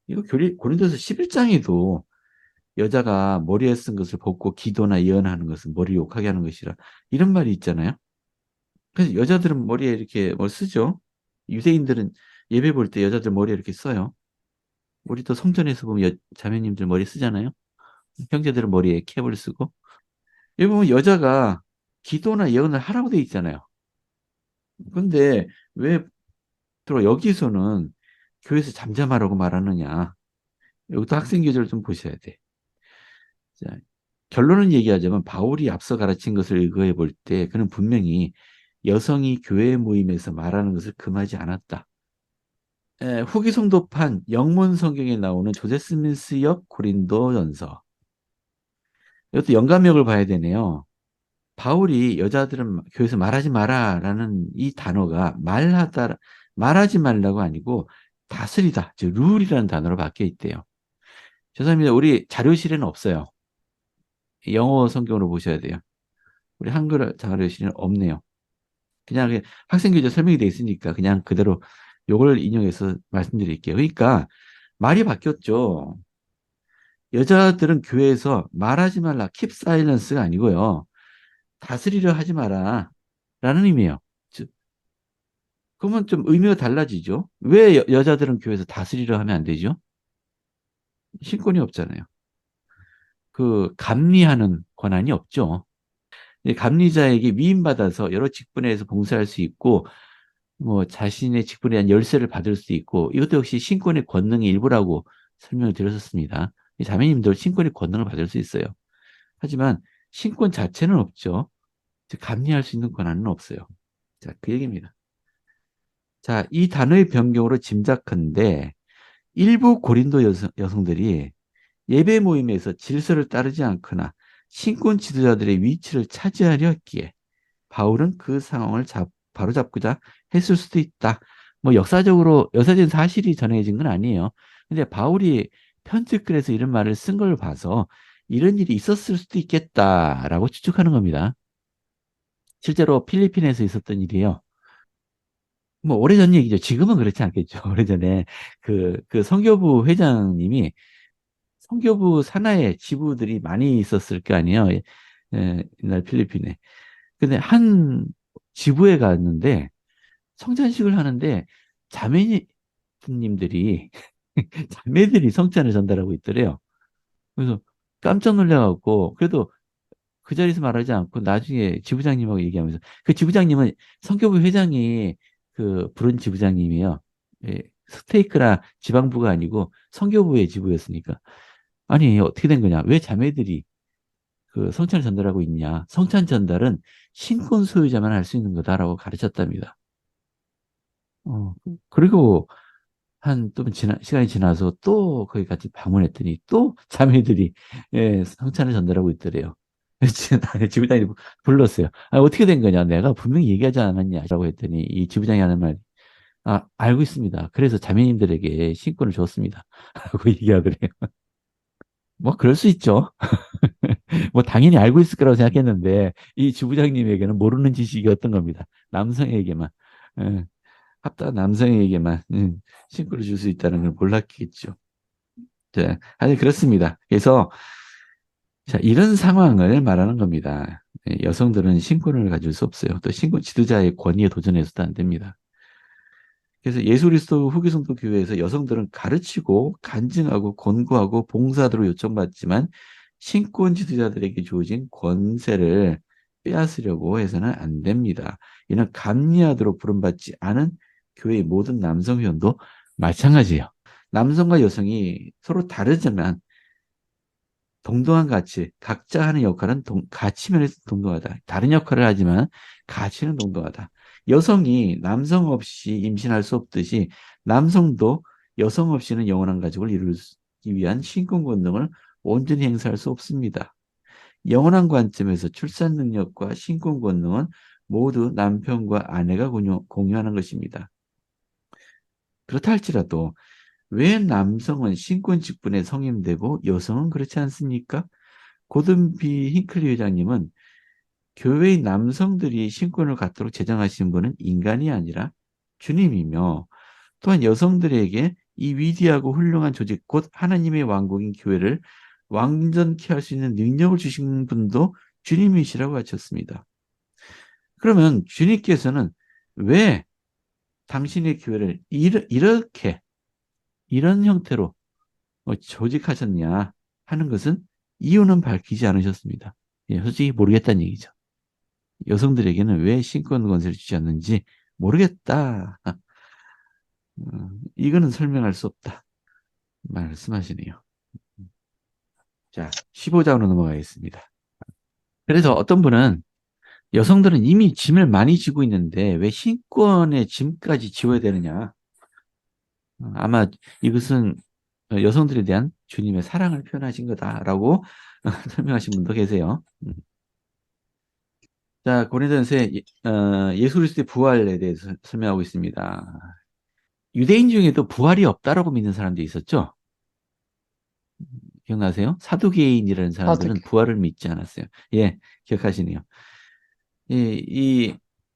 이거 고린도서 11장에도 여자가 머리에 쓴 것을 벗고 기도나 예언하는 것은 머리 욕하게 하는 것이라 이런 말이 있잖아요. 그래서 여자들은 머리에 이렇게 뭘 쓰죠. 유대인들은 예배 볼 때 여자들 머리에 이렇게 써요. 우리 또 성전에서 보면 자매님들 머리 쓰잖아요. 형제들은 머리에 캡을 쓰고. 여기 보면 여자가 기도나 예언을 하라고 돼 있잖아요. 근데 왜 여기서는 교회에서 잠잠하라고 말하느냐. 여기도 학생 교재를 좀 보셔야 돼. 자, 결론은 얘기하자면 바울이 앞서 가르친 것을 의거해 볼 때 그는 분명히 여성이 교회 모임에서 말하는 것을 금하지 않았다. 후기 성도판 영문 성경에 나오는 조세 스미스역 고린도전서. 이것도 연관력을 봐야 되네요. 바울이 여자들은 교회에서 말하지 마라라는 이 단어가 말하지 말라고 아니고 다스리다, 즉 룰이라는 단어로 바뀌어 있대요. 죄송합니다. 우리 자료실에는 없어요. 영어 성경으로 보셔야 돼요. 우리 한글 자료실에는 없네요. 그냥 학생 교재 설명이 돼 있으니까 그냥 그대로 요걸 인용해서 말씀드릴게요. 그러니까 말이 바뀌었죠. 여자들은 교회에서 말하지 말라, keep silence가 아니고요. 다스리려 하지 마라 라는 의미예요. 그러면 좀 의미가 달라지죠. 왜 여자들은 교회에서 다스리려 하면 안 되죠? 신권이 없잖아요. 그 감리하는 권한이 없죠. 감리자에게 위임받아서 여러 직분에서 봉사할 수 있고 뭐 자신의 직분에 대한 열쇠를 받을 수 있고 이것도 역시 신권의 권능의 일부라고 설명을 드렸었습니다. 자매님들 신권의 권능을 받을 수 있어요. 하지만 신권 자체는 없죠. 즉 감리할 수 있는 권한은 없어요. 자, 그 얘기입니다. 자, 이 단어의 변경으로 짐작컨대 일부 고린도 여성들이 예배 모임에서 질서를 따르지 않거나 신권 지도자들의 위치를 차지하려 했기에 바울은 그 상황을 바로잡고자 했을 수도 있다. 뭐 역사적인 사실이 전해진 건 아니에요. 근데 바울이 편집글에서 이런 말을 쓴 걸 봐서 이런 일이 있었을 수도 있겠다라고 추측하는 겁니다. 실제로 필리핀에서 있었던 일이에요. 뭐 오래전 얘기죠. 지금은 그렇지 않겠죠. 오래전에 그 선교부 회장님이 선교부 산하에 지부들이 많이 있었을 거 아니에요. 옛날 필리핀에. 근데 한 지부에 갔는데 성찬식을 하는데 자매님들이 자매들이 성찬을 전달하고 있더래요. 그래서 깜짝 놀라갖고 그래도 그 자리에서 말하지 않고 나중에 지부장님하고 얘기하면서 그 지부장님은 선교부 회장이 그 부른 지부장님이에요. 예, 스테이크나 지방부가 아니고 선교부의 지부였으니까. 아니 어떻게 된 거냐? 왜 자매들이 그 성찬을 전달하고 있냐? 성찬 전달은 신권 소유자만 할 수 있는 거다라고 가르쳤답니다. 그리고 또 시간이 지나서 또 거기 같이 방문했더니 또 자매들이 성찬을 전달하고 있더래요. 지부장이 불렀어요. 어떻게 된 거냐? 내가 분명히 얘기하지 않았냐라고 했더니 이 지부장이 하는 말, 알고 있습니다. 그래서 자매님들에게 신권을 줬습니다. 라고 얘기하더래요. 뭐 그럴 수 있죠. 뭐 당연히 알고 있을 거라고 생각했는데 이 지부장님에게는 모르는 지식이었던 겁니다. 남성에게만. 예, 합당한 남성에게만 신고를 줄 수 있다는 걸 몰랐겠죠. 자, 아니 그렇습니다. 그래서 자, 이런 상황을 말하는 겁니다. 여성들은 신권을 가질 수 없어요. 또 신권 지도자의 권위에 도전해서도 안 됩니다. 그래서 예수 그리스도 후기 성도 교회에서 여성들은 가르치고 간증하고 권고하고 봉사하도록 요청받지만 신권 지도자들에게 주어진 권세를 빼앗으려고 해서는 안 됩니다. 이는 감리하도록 부름받지 않은 교회의 모든 남성 회원도 마찬가지예요. 남성과 여성이 서로 다르지만 동등한 가치, 각자 하는 역할은 가치 면에서 동등하다. 다른 역할을 하지만 가치는 동등하다. 여성이 남성 없이 임신할 수 없듯이 남성도 여성 없이는 영원한 가족을 이루기 위한 신권 권능을 온전히 행사할 수 없습니다. 영원한 관점에서 출산 능력과 신권 권능은 모두 남편과 아내가 공유하는 것입니다. 그렇다 할지라도 왜 남성은 신권 직분에 성임되고 여성은 그렇지 않습니까? 고든비 힌클리 회장님은 교회의 남성들이 신권을 갖도록 제정하신 분은 인간이 아니라 주님이며 또한 여성들에게 이 위대하고 훌륭한 조직 곧 하나님의 왕국인 교회를 완전케 할 수 있는 능력을 주신 분도 주님이시라고 하셨습니다. 그러면 주님께서는 왜 당신의 교회를 이렇게 이런 형태로 조직하셨냐 하는 것은 이유는 밝히지 않으셨습니다. 예, 솔직히 모르겠다는 얘기죠. 여성들에게는 왜 신권 권세를 주셨는지 모르겠다. 이거는 설명할 수 없다. 말씀하시네요. 자, 15장으로 넘어가겠습니다. 그래서 어떤 분은 여성들은 이미 짐을 많이 지고 있는데 왜 신권의 짐까지 지워야 되느냐. 아마 이것은 여성들에 대한 주님의 사랑을 표현하신 거다라고 설명하신 분도 계세요. 자, 고린도전서에 예수 그리스도의 부활에 대해서 설명하고 있습니다. 유대인 중에도 부활이 없다라고 믿는 사람들이 있었죠. 기억나세요? 사두개인이라는 사람들은 사두개. 부활을 믿지 않았어요. 예, 기억하시네요.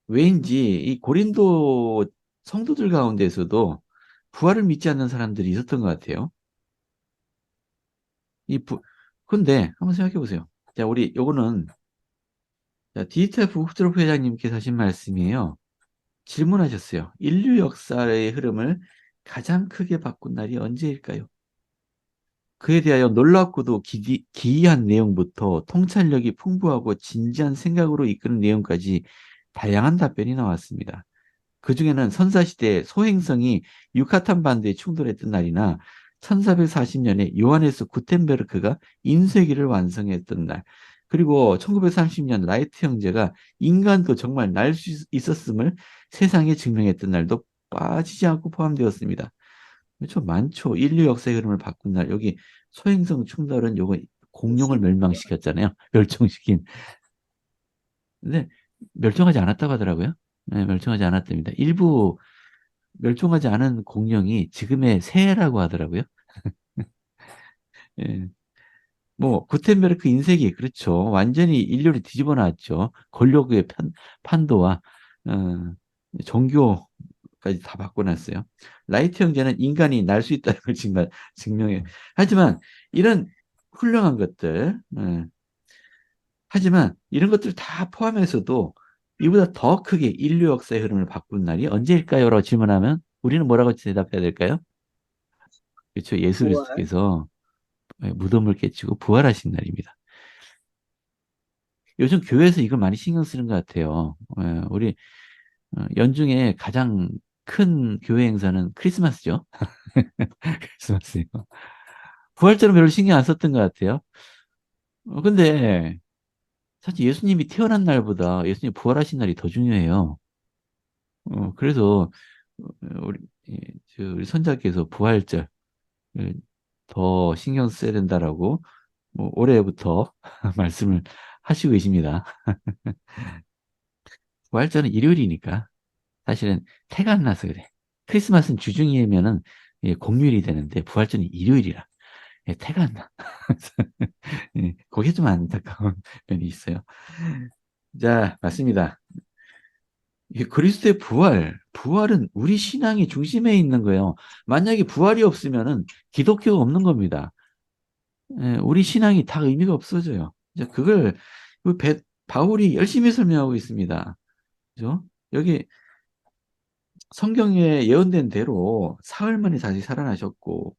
왠지 이 고린도 성도들 가운데서도 부활을 믿지 않는 사람들이 있었던 것 같아요. 근데 한번 생각해 보세요. 자, 우리 요거는 디지털 북트로프 회장님께서 하신 말씀이에요. 질문하셨어요. 인류 역사의 흐름을 가장 크게 바꾼 날이 언제일까요? 그에 대하여 놀랍고도 기이한 내용부터 통찰력이 풍부하고 진지한 생각으로 이끄는 내용까지 다양한 답변이 나왔습니다. 그 중에는 선사시대 소행성이 유카탄 반도에 충돌했던 날이나 1440년에 요하네스 구텐베르크가 인쇄기를 완성했던 날, 그리고 1930년 라이트 형제가 인간도 정말 날 수 있었음을 세상에 증명했던 날도 빠지지 않고 포함되었습니다. 그렇죠. 많죠. 인류 역사의 흐름을 바꾼 날. 여기 소행성 충돌은 요거 공룡을 멸망시켰잖아요. 멸종시킨. 근데 멸종하지 않았다고 하더라고요. 네, 멸종하지 않았답니다. 일부 멸종하지 않은 공룡이 지금의 새라고 하더라고요. 예. 뭐 구텐베르크 인쇄기 그렇죠. 완전히 인류를 뒤집어 놨죠. 권력의 판도와 종교까지 다 바꿔놨어요. 라이트 형제는 인간이 날 수 있다는 걸 증명해. 하지만 이런 훌륭한 것들, 하지만 이런 것들 다 포함해서도 이보다 더 크게 인류 역사의 흐름을 바꾼 날이 언제일까요? 라고 질문하면 우리는 뭐라고 대답해야 될까요? 그렇죠. 예수 부활. 그리스도께서 무덤을 깨치고 부활하신 날입니다. 요즘 교회에서 이걸 많이 신경 쓰는 것 같아요. 우리 연중에 가장 큰 교회 행사는 크리스마스죠. 크리스마스요. 부활절은 별로 신경 안 썼던 것 같아요. 근데 사실 예수님이 태어난 날보다 예수님 부활하신 날이 더 중요해요. 그래서 우리, 예, 우리 선자께서 부활절 더 신경 써야 된다라고 뭐 올해부터 말씀을 하시고 계십니다. 부활절은 일요일이니까 사실은 태가 안 나서 그래. 크리스마스는 주중이면은 공휴일이 되는데 부활절은 일요일이라 태가 안 나. 그게 좀 안타까운 면이 있어요. 자, 맞습니다. 그리스도의 부활은 우리 신앙의 중심에 있는 거예요. 만약에 부활이 없으면은 기독교가 없는 겁니다. 우리 신앙이 다 의미가 없어져요. 이제 그걸 바울이 열심히 설명하고 있습니다. 그죠? 여기 성경에 예언된 대로 사흘 만에 다시 살아나셨고,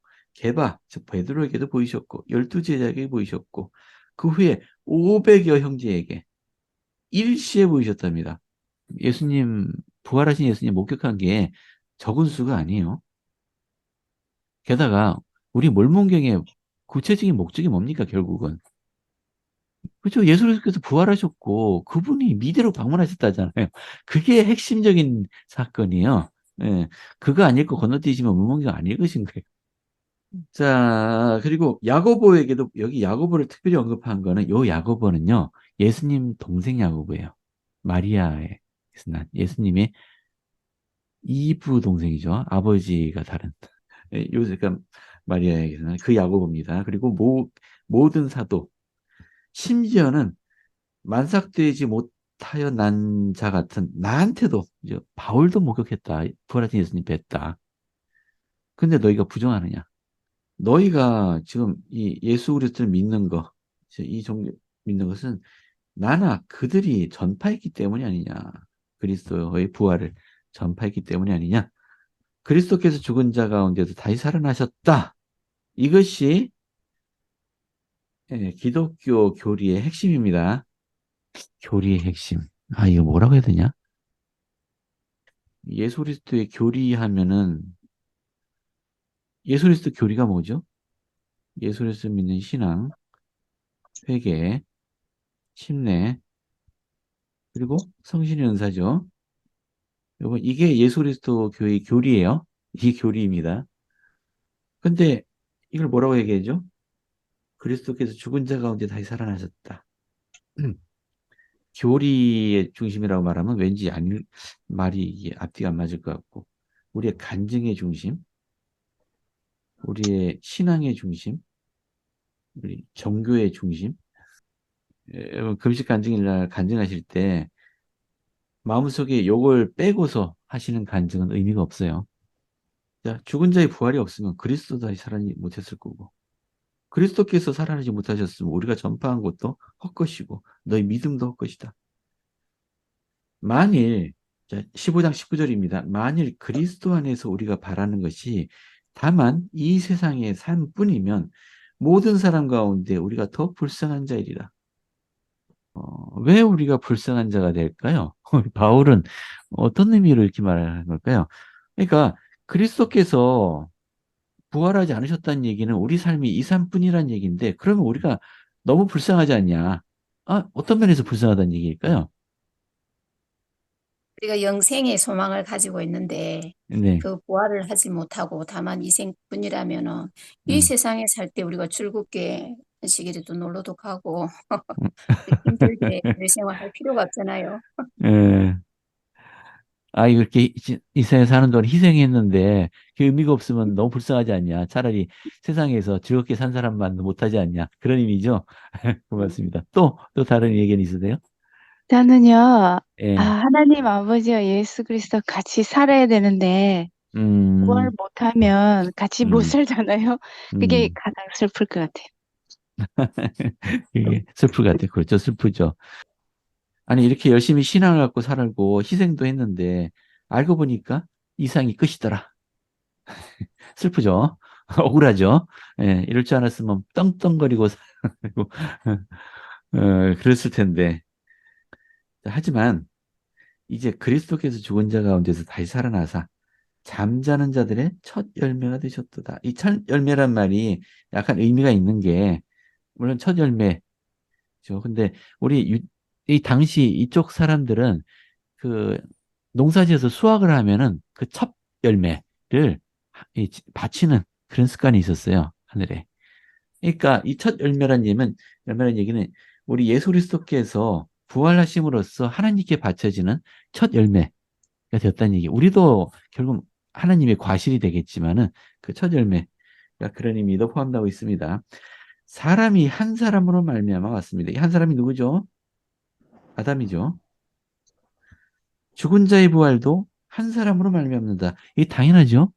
즉 베드로에게도 보이셨고, 12제자에게 보이셨고, 그 후에 500여 형제에게 일시에 보이셨답니다. 부활하신 예수님 목격한 게 적은 수가 아니에요. 게다가 우리 몰몬경의 구체적인 목적이 뭡니까, 결국은? 그렇죠. 예수님께서 부활하셨고 그분이 미대로 방문하셨다잖아요. 그게 핵심적인 사건이에요. 예, 그거 안 읽고 건너뛰시면 문문경 안 읽으신 거예요. 자, 그리고 야고보에게도 여기 야고보를 특별히 언급한 거는 요 야고보는요. 예수님 동생 야고보예요. 마리아의 그래서 예수님의 이부 동생이죠. 아버지가 다른. 요새가 마리아에게서는 그 야고보입니다. 그리고 모든 사도, 심지어는 만삭되지 못하여 난 자 같은 나한테도 이제 바울도 목격했다. 부활하신 예수님 뵀다. 근데 너희가 부정하느냐? 너희가 지금 이 예수 그리스도를 믿는 거, 이 종교 믿는 것은 나나 그들이 전파했기 때문이 아니냐. 그리스도의 부활을 전파했기 때문이 아니냐. 그리스도께서 죽은 자 가운데서 다시 살아나셨다. 이것이 기독교 교리의 핵심입니다. 교리의 핵심. 이거 뭐라고 해야 되냐? 예수 그리스도의 교리하면은 예수 그리스도 교리가 뭐죠? 예수 그리스도 믿는 신앙, 회개, 침례, 그리고 성신의 은사죠. 이게 예수 그리스도 교의 교리예요. 이 교리입니다. 근데 이걸 뭐라고 얘기하죠? 그리스도께서 죽은 자 가운데 다시 살아나셨다. 교리의 중심이라고 말하면 왠지 말이 이게 앞뒤가 안 맞을 것 같고, 우리의 간증의 중심, 우리의 신앙의 중심, 우리 정교의 중심. 여러분 금식 간증일날 간증하실 때 마음속에 요걸 빼고서 하시는 간증은 의미가 없어요. 자, 죽은 자의 부활이 없으면 그리스도도 다시 살아나지 못했을 거고, 그리스도께서 살아나지 못하셨으면 우리가 전파한 것도 헛것이고 너희 믿음도 헛것이다. 만일, 자, 15장 19절입니다. 만일 그리스도 안에서 우리가 바라는 것이 다만 이 세상의 삶뿐이면 모든 사람 가운데 우리가 더 불쌍한 자이리라. 왜 우리가 불쌍한 자가 될까요? 바울은 어떤 의미로 이렇게 말하는 걸까요? 그러니까 그리스도께서 부활하지 않으셨다는 얘기는 우리 삶이 이 삶뿐이라는 얘기인데, 그러면 우리가 너무 불쌍하지 않냐? 어떤 면에서 불쌍하다는 얘기일까요? 우리가 영생의 소망을 가지고 있는데 네. 그 부활을 하지 못하고 다만 이 생뿐이라면은 이 음. 세상에 살 때 우리가 즐겁게 한식이라도 놀러도 가고 힘들 때 우리 생활할 필요가 없잖아요. 예. 이렇게 이 세상에 사는 동안 희생했는데 그 의미가 없으면 너무 불쌍하지 않냐? 차라리 세상에서 즐겁게 산 사람만 못하지 않냐? 그런 의미죠. 고맙습니다. 또 다른 의견 있으세요? 저는요, 예. 하나님 아버지와 예수 그리스도 같이 살아야 되는데, 부활 음, 못하면 같이 못 음, 살잖아요. 그게 음. 가장 슬플 것 같아요. 이게 슬플 것 같아요. 그렇죠. 슬프죠. 아니, 이렇게 열심히 신앙을 갖고 살고 희생도 했는데 알고 보니까 이상이 끝이더라. 슬프죠. 억울하죠. 예, 이럴 줄 알았으면 떵떵거리고 살고 그랬을 텐데. 하지만 이제 그리스도께서 죽은 자 가운데서 다시 살아나사 잠자는 자들의 첫 열매가 되셨도다. 이 첫 열매란 말이 약간 의미가 있는 게, 물론 첫 열매죠. 근데 이 당시 이쪽 사람들은 그 농사지어서 수확을 하면은 그 첫 열매를 바치는 그런 습관이 있었어요. 하늘에. 그러니까 이 첫 열매란 얘기는 우리 예수 그리스도께서 부활하심으로써 하나님께 바쳐지는 첫 열매가 되었다는 얘기. 우리도 결국 하나님의 과실이 되겠지만은 그 첫 열매가 그런 의미도 포함되고 있습니다. 사람이 한 사람으로 말미암아 왔습니다. 이 한 사람이 누구죠? 아담이죠. 죽은 자의 부활도 한 사람으로 말미암는다. 이게 당연하죠.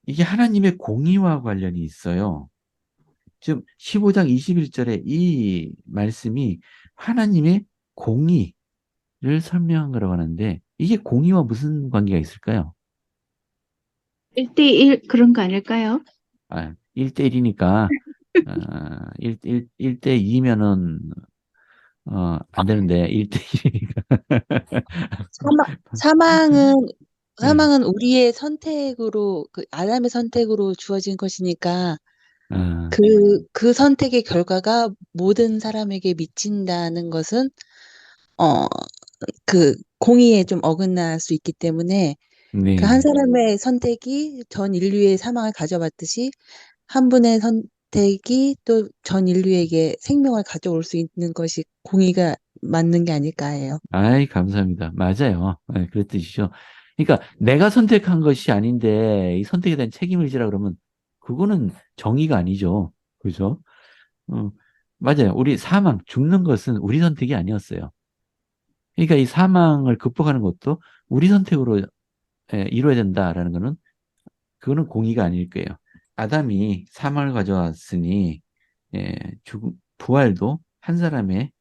이게 하나님의 공의와 관련이 있어요. 지금 15장 21절에 이 말씀이 하나님의 공의를 설명한 거라고 하는데, 이게 공의와 무슨 관계가 있을까요? 1대1 그런 거 아닐까요? 1대1이니까 1대2면은 안 되는데 1대1이니까 사망은 네. 사망은 우리의 선택으로 아담의 선택으로 주어진 것이니까 어, 그 선택의 결과가 모든 사람에게 미친다는 것은 그 공의에 좀 어긋날 수 있기 때문에 그 한 네. 사람의 선택이 전 인류의 사망을 가져왔듯이 한 분의 선택이 또 전 인류에게 생명을 가져올 수 있는 것이 공의가 맞는 게 아닐까 해요. 아이, 감사합니다. 맞아요. 네, 그런 뜻이죠. 그러니까 내가 선택한 것이 아닌데 이 선택에 대한 책임을 지라 그러면 그거는 정의가 아니죠. 그죠? 어, 맞아요. 우리 사망, 죽는 것은 우리 선택이 아니었어요. 그러니까 이 사망을 극복하는 것도 우리 선택으로 이루어야 된다라는 거는 그거는 공의가 아닐 거예요. 아담이 사망을 가져왔으니 부활도 한 사람의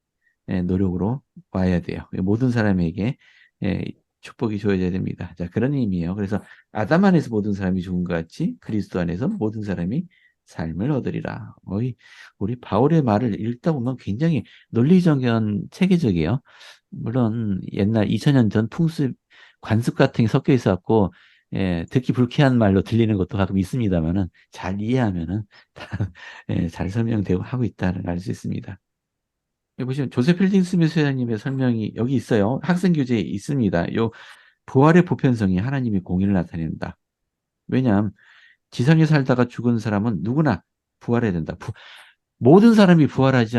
노력으로 와야 돼요. 모든 사람에게 예, 축복이 주어져야 됩니다. 자, 그런 의미예요. 그래서 아담 안에서 모든 사람이 죽은 것 같이 그리스도 안에서 모든 사람이 삶을 얻으리라. 우리 바울의 말을 읽다 보면 굉장히 논리적인 체계적이에요. 물론 옛날 2000년 전 풍습, 관습 같은 게 섞여 있었고 듣기 불쾌한 말로 들리는 것도 가끔 있습니다만은 잘 이해하면은 다 잘 설명되고 하고 있다는 걸 알 수 있습니다. 여기 보시면 조셉 필딩 스미스 회장님의 설명이 여기 있어요. 학생 교재에 있습니다. 요 부활의 보편성이 하나님의 공의를 나타낸다. 왜냐하면 지상에 살다가 죽은 사람은 누구나 부활해야 된다. 모든 사람이 부활하지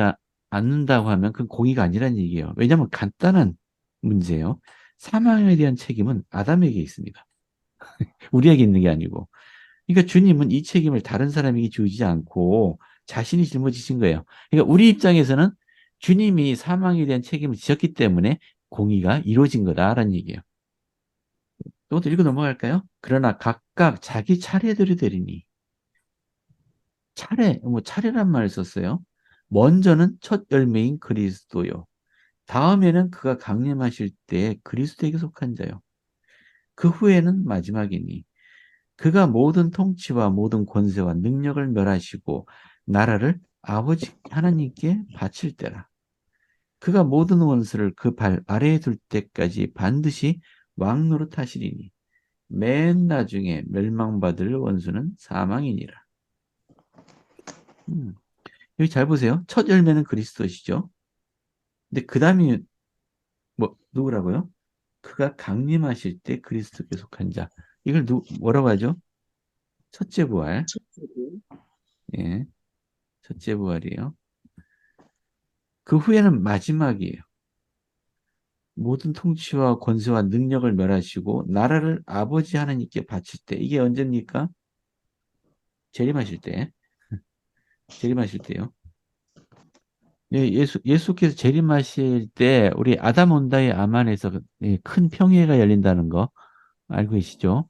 않는다고 하면 그건 공의가 아니라는 얘기예요. 왜냐하면 간단한 문제예요. 사망에 대한 책임은 아담에게 있습니다. 우리에게 있는 게 아니고. 그러니까 주님은 이 책임을 다른 사람에게 주지 않고 자신이 짊어지신 거예요. 그러니까 우리 입장에서는 주님이 사망에 대한 책임을 지셨기 때문에 공의가 이루어진 거다라는 얘기예요. 이것도 읽고 넘어갈까요? 그러나 각각 자기 차례대로 되리니. 차례란 말을 썼어요. 먼저는 첫 열매인 그리스도요. 다음에는 그가 강림하실 때 그리스도에게 속한 자요. 그 후에는 마지막이니. 그가 모든 통치와 모든 권세와 능력을 멸하시고 나라를 아버지 하나님께 바칠 때라. 그가 모든 원수를 그 발 아래에 둘 때까지 반드시 왕노릇 하시리니 맨 나중에 멸망받을 원수는 사망이니라. 여기 잘 보세요. 첫 열매는 그리스도시죠. 근데 그 다음이 누구라고요? 그가 강림하실 때 그리스도께 속한 자. 이걸 뭐라고 하죠? 첫째 부활. 첫째로. 예, 첫째 부활이에요. 그 후에는 마지막이에요. 모든 통치와 권세와 능력을 멸하시고 나라를 아버지 하나님께 바칠 때. 이게 언제입니까? 재림하실 때. 재림하실 때요. 예, 예수께서 재림하실 때 우리 아담 온다의 아만에서 큰 평회가 열린다는 거 알고 계시죠?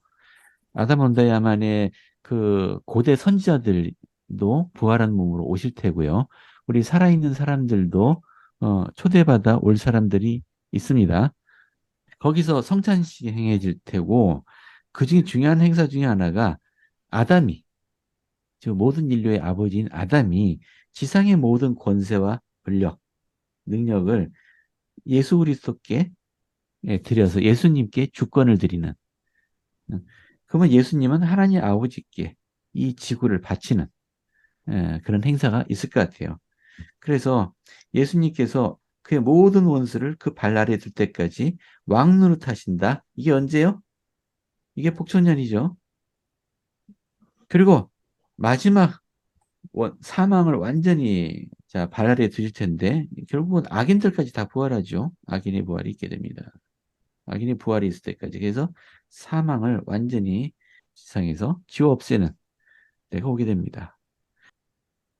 아담 온다의 아만에 그 고대 선지자들도 부활한 몸으로 오실 테고요. 우리 살아있는 사람들도 초대받아 올 사람들이 있습니다. 거기서 성찬식이 행해질 테고 그중에 중요한 행사 중에 하나가 아담이 즉 모든 인류의 아버지인 아담이 지상의 모든 권세와 권력, 능력을 예수 그리스도께 드려서 예수님께 주권을 드리는 그러면 예수님은 하나님 아버지께 이 지구를 바치는 그런 행사가 있을 것 같아요. 그래서 예수님께서 그의 모든 원수를 그 발 아래에 둘 때까지 왕노릇 하신다. 이게 언제요? 이게 복천년이죠. 그리고 마지막 사망을 완전히 발 아래에 두실 텐데 결국은 악인들까지 다 부활하죠. 악인의 부활이 있게 됩니다. 악인의 부활이 있을 때까지. 그래서 사망을 완전히 지상에서 지워 없애는 때가 오게 됩니다.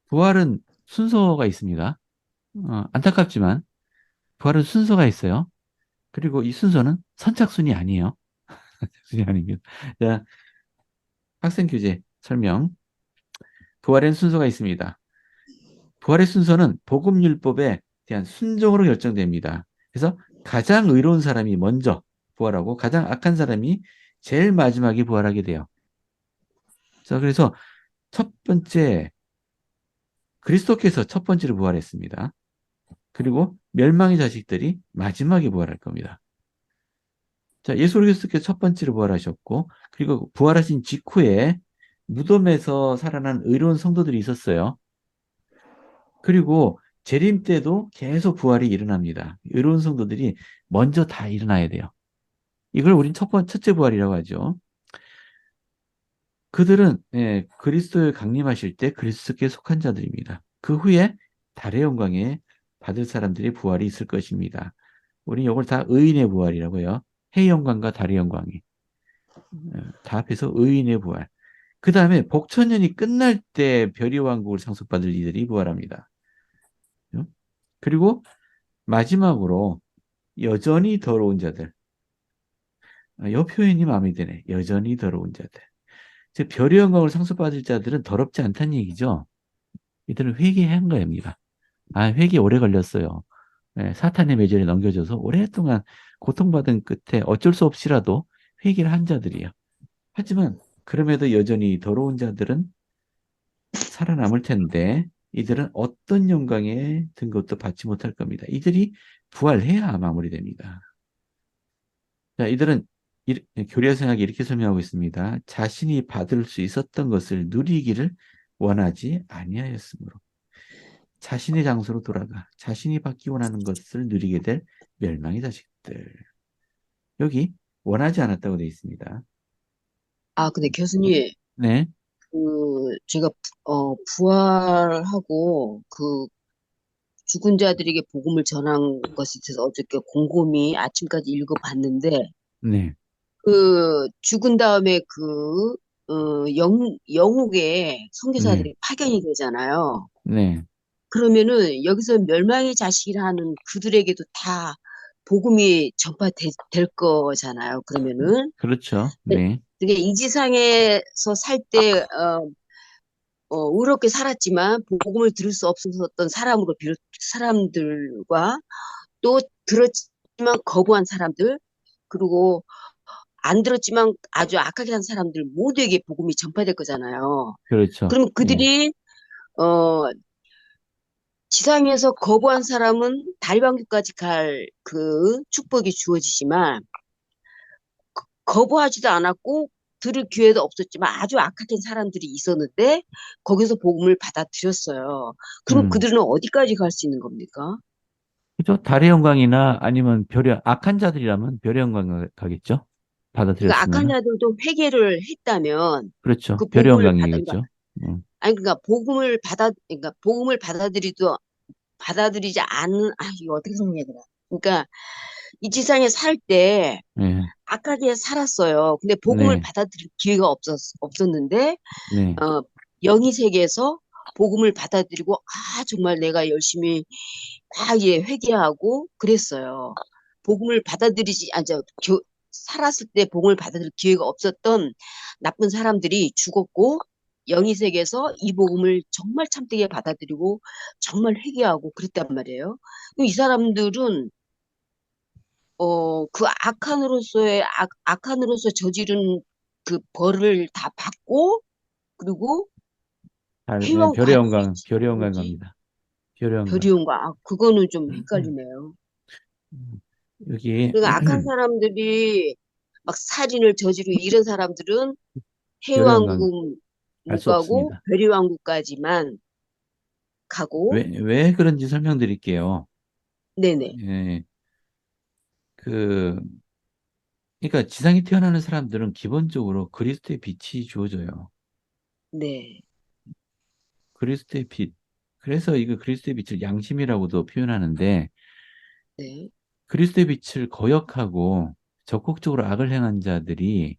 부활은 순서가 있습니다. 안타깝지만 부활은 순서가 있어요. 그리고 이 순서는 선착순이 아니에요. 선착순이 아닙니다. 자, 학생 교재 설명. 부활엔 순서가 있습니다. 부활의 순서는 복음율법에 대한 순종으로 결정됩니다. 그래서 가장 의로운 사람이 먼저 부활하고 가장 악한 사람이 제일 마지막에 부활하게 돼요. 자, 그래서 첫 번째 그리스도께서 첫 번째로 부활했습니다. 그리고 멸망의 자식들이 마지막에 부활할 겁니다. 자, 예수 그리스도께서 첫 번째로 부활하셨고 그리고 부활하신 직후에 무덤에서 살아난 의로운 성도들이 있었어요. 그리고 재림 때도 계속 부활이 일어납니다. 의로운 성도들이 먼저 다 일어나야 돼요. 이걸 우린 첫째 부활이라고 하죠. 그들은 그리스도에 강림하실 때 그리스도께 속한 자들입니다. 그 후에 달의 영광에 받을 사람들의 부활이 있을 것입니다. 우리 이걸 다 의인의 부활이라고요. 해 영광과 달의 영광이 다 합해서 의인의 부활. 그 다음에 복천년이 끝날 때 별의 왕국을 상속받을 이들이 부활합니다. 그리고 마지막으로 여전히 더러운 자들. 이 표현이 마음에 드네. 여전히 더러운 자들. 즉 별의 영광을 상속받을 자들은 더럽지 않다는 얘기죠. 이들은 회개한 겁니다. 회개 오래 걸렸어요. 사탄의 매질에 넘겨져서 오랫동안 고통받은 끝에 어쩔 수 없이라도 회개를 한 자들이에요. 하지만 그럼에도 여전히 더러운 자들은 살아남을 텐데 이들은 어떤 영광에 든 것도 받지 못할 겁니다. 이들이 부활해야 마무리됩니다. 자, 이들은 교리학 생각이 이렇게 설명하고 있습니다. 자신이 받을 수 있었던 것을 누리기를 원하지 아니하였으므로 자신의 장소로 돌아가 자신이 받기 원하는 것을 누리게 될 멸망의 자식들. 여기 원하지 않았다고 되어 있습니다. 근데 교수님, 네, 제가, 부활하고 죽은 자들에게 복음을 전한 것에 대해서 어저께 곰곰이 아침까지 읽어봤는데, 네, 죽은 다음에 영국에 네, 선교사들이 파견이 되잖아요. 네, 그러면은 여기서 멸망의 자식이라는 그들에게도 다 복음이 전파될 거잖아요. 그러면은. 그렇죠. 네, 네, 그게 이 지상에서 살 때, 의롭게 살았지만 복음을 들을 수 없었던 사람들과 또 들었지만 거부한 사람들, 그리고 안 들었지만 아주 악하게 한 사람들 모두에게 복음이 전파될 거잖아요. 그렇죠. 그러면 네, 그들이 어, 지상에서 거부한 사람은 다리방교까지 갈 그 축복이 주어지지만 거부하지도 않았고 들을 기회도 없었지만 아주 악한 사람들이 있었는데 거기서 복음을 받아들였어요. 그럼 음, 그들은 어디까지 갈 수 있는 겁니까? 그죠? 달의 영광이나 아니면 악한 자들이라면 별의 영광 가겠죠? 그러니까 악한 받아들였으면은. 자들도 회개를 했다면 그렇죠. 그 별의 복음을 그러니까 영광이겠죠. 음, 그러니까 복음을 받아들이지 않은 이거 어떻게 설명해야 되나? 그러니까 이 지상에 살 때 네, 악하게 살았어요. 근데 복음을 네, 받아들일 기회가 없었는데 네, 어, 영이 세계에서 복음을 받아들이고 정말 내가 열심히 이제 회개하고 그랬어요. 복음을 받아들이지 살았을 때 복음을 받아들일 기회가 없었던 나쁜 사람들이 죽었고 영이 세계에서 이 복음을 정말 참되게 받아들이고 정말 회개하고 그랬단 말이에요. 그럼 이 사람들은 그 악한으로서 저지른 그 벌을 다 받고 그리고 회원 별의 관계지 영광 뭐지? 갑니다. 별의 영광. 별이온가? 그거는 좀 음, 헷갈리네요. 여기, 그러니까 악한 사람들이 막 살인을 저지르고 이런 사람들은 별의 영광 해왕국 갈 못 수 가고 없습니다. 별이왕국까지만 가고 왜 그런지 설명드릴게요. 네네 예, 그, 그러니까 지상에 태어나는 사람들은 기본적으로 그리스도의 빛이 주어져요. 네 그리스도의 빛. 그래서 이거 그리스도의 빛을 양심이라고도 표현하는데 네. 그리스도의 빛을 거역하고 적극적으로 악을 행한 자들이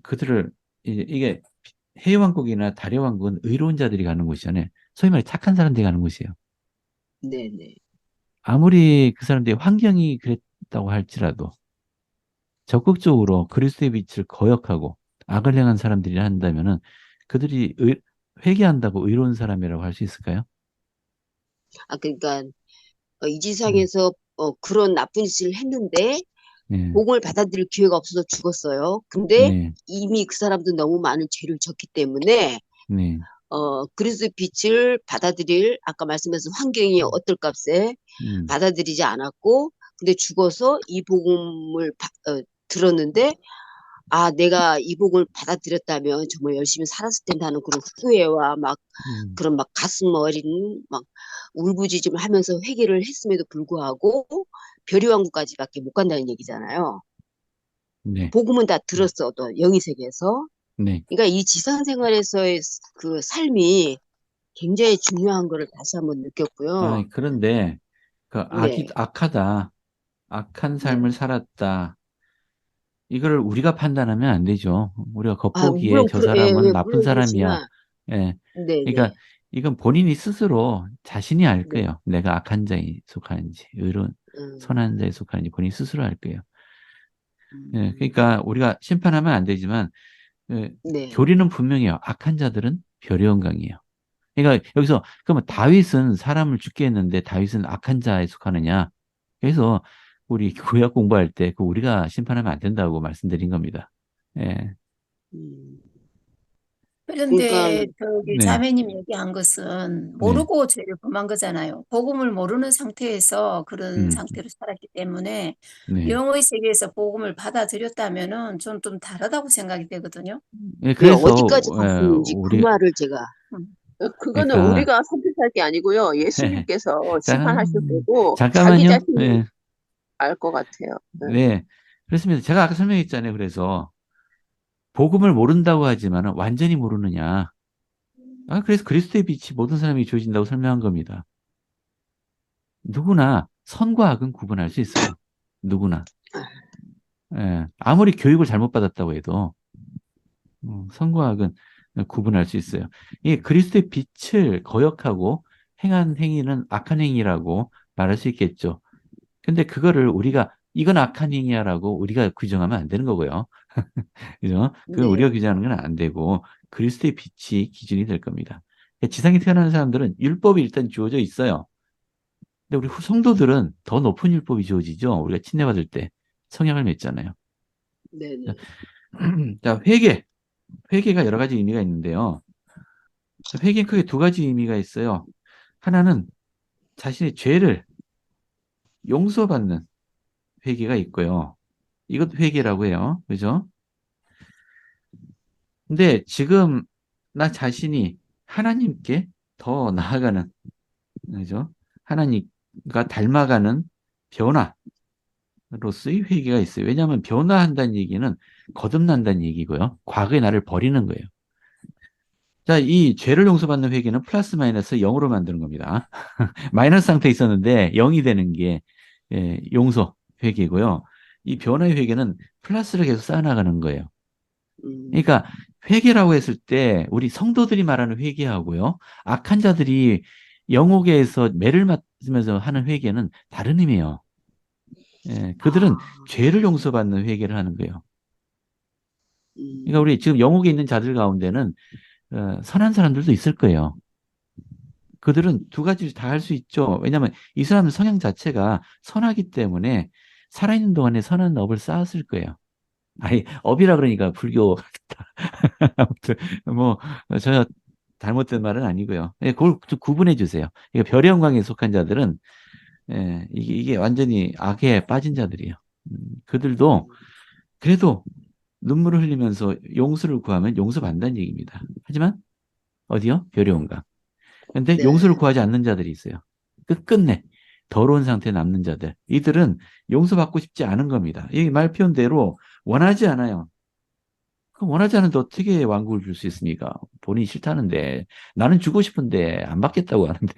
그들을 이게 해왕국이나 달의 왕국은 의로운 자들이 가는 곳이잖아요. 소위 말해 착한 사람들이 가는 곳이에요. 네네. 아무리 그 사람들의 환경이 그랬다고 할지라도 적극적으로 그리스도의 빛을 거역하고 악을 행한 사람들이 한다면은 그들이 회개한다고 의로운 사람이라고 할 수 있을까요? 그러니까 이 음, 지상에서 그런 나쁜 짓을 했는데 네, 복음을 받아들일 기회가 없어서 죽었어요. 근데 네, 이미 그 사람도 너무 많은 죄를 졌기 때문에 네, 그리스도의 빛을 받아들일 아까 말씀하신 환경이 어떨 값에 음, 받아들이지 않았고 근데 죽어서 이 복음을 들었는데 내가 이 복음을 받아들였다면 정말 열심히 살았을 텐데 하는 그런 후회와 막 음, 그런 막 가슴 어린 막 울부짖음을 하면서 회개를 했음에도 불구하고 별의왕국까지밖에 못 간다는 얘기잖아요. 네, 복음은 다 들었어도 영의 세계에서. 네, 그러니까 이 지상 생활에서의 그 삶이 굉장히 중요한 거를 다시 한번 느꼈고요. 그런데 그 네, 악하다, 악한 네. 삶을 살았다. 이걸 우리가 판단하면 안 되죠. 우리가 아, 겉보기에 물론, 저 예, 사람은 예, 나쁜 물론 사람이야. 그렇지만, 예. 그러니까 네네, 이건 본인이 스스로 자신이 알 네. 거예요. 내가 악한 자에 속하는지, 선한 자에 속하는지 본인이 스스로 알 거예요. 예. 음, 그러니까 우리가 심판하면 안 되지만, 예, 네. 교리는 분명해요. 악한 자들은 별의 영광이에요. 그러니까 여기서 그러면 다윗은 사람을 죽게 했는데 다윗은 악한 자에 속하느냐? 그래서 우리 구약 공부할 때 그 우리가 심판하면 안 된다고 말씀드린 겁니다. 예. 음, 그러니까, 그런데 저기 네. 자매님 얘기한 것은 네. 모르고 죄를 범한 거잖아요. 복음을 모르는 상태에서 그런 음. 상태로 살았기 때문에 네. 영의 세계에서 복음을 받아들였다면은 전 좀 다르다고 생각이 되거든요. 예, 네, 그래서 어디까지 갔었는지 그 우리 말을 제가, 그거는 그러니까 우리가 선택할 게 아니고요. 예수님께서 심판하실 잠깐 때고 자기 잠깐만요. 자신이 예. 알 것 같아요. 네. 네. 그렇습니다. 제가 아까 설명했잖아요. 그래서 복음을 모른다고 하지만 완전히 모르느냐. 그래서 그리스도의 빛이 모든 사람이 주어진다고 설명한 겁니다. 누구나 선과 악은 구분할 수 있어요. 누구나. 예, 아무리 교육을 잘못 받았다고 해도 선과 악은 구분할 수 있어요. 이 그리스도의 빛을 거역하고 행한 행위는 악한 행위라고 말할 수 있겠죠. 근데 그거를 우리가 이건 악한 행위야라고 우리가 규정하면 안 되는 거고요. 그죠? 그건 우리가 네, 규정하는 건 안 되고 그리스도의 빛이 기준이 될 겁니다. 지상에 태어나는 사람들은 율법이 일단 주어져 있어요. 근데 우리 성도들은 더 높은 율법이 주어지죠. 우리가 침례받을 때 성령을 맺잖아요. 자, 네네. 자, 회개. 회개가 여러 가지 의미가 있는데요. 회개는 크게 두 가지 의미가 있어요. 하나는 자신의 죄를 용서받는 회개가 있고요. 이것 회개라고 해요. 그죠? 근데 지금 나 자신이 하나님께 더 나아가는, 그죠? 하나님과 닮아가는 변화로서의 회개가 있어요. 왜냐하면 변화한다는 얘기는 거듭난다는 얘기고요. 과거의 나를 버리는 거예요. 자, 이 죄를 용서받는 회개는 플러스 마이너스 0으로 만드는 겁니다. 마이너스 상태에 있었는데 0이 되는 게 용서 회개고요. 이 변화의 회개는 플러스를 계속 쌓아나가는 거예요. 음, 그러니까 회개라고 했을 때 우리 성도들이 말하는 회개하고요. 악한 자들이 영옥에서 매를 맞으면서 하는 회개는 다른 의미예요. 그들은 아, 죄를 용서받는 회개를 하는 거예요. 그러니까 음, 우리 지금 영옥에 있는 자들 가운데는 선한 사람들도 있을 거예요. 그들은 두 가지를 다 할 수 있죠. 왜냐하면 이 사람 성향 자체가 선하기 때문에 살아있는 동안에 선한 업을 쌓았을 거예요. 아니, 업이라 그러니까 불교 같다. 아무튼 뭐 전혀 잘못된 말은 아니고요. 그걸 좀 구분해 주세요. 이거 별의 영광에 속한 자들은 이게 완전히 악에 빠진 자들이에요. 그들도 그래도 눈물을 흘리면서 용서를 구하면 용서받는다는 얘기입니다. 하지만 어디요? 별의 영광. 근데 용서를 네. 구하지 않는 자들이 있어요. 끝끝내 더러운 상태에 남는 자들. 이들은 용서받고 싶지 않은 겁니다. 이 말 표현대로 원하지 않아요. 그럼 원하지 않은데 어떻게 완구를 줄 수 있습니까? 본인이 싫다는데 나는 주고 싶은데 안 받겠다고 하는데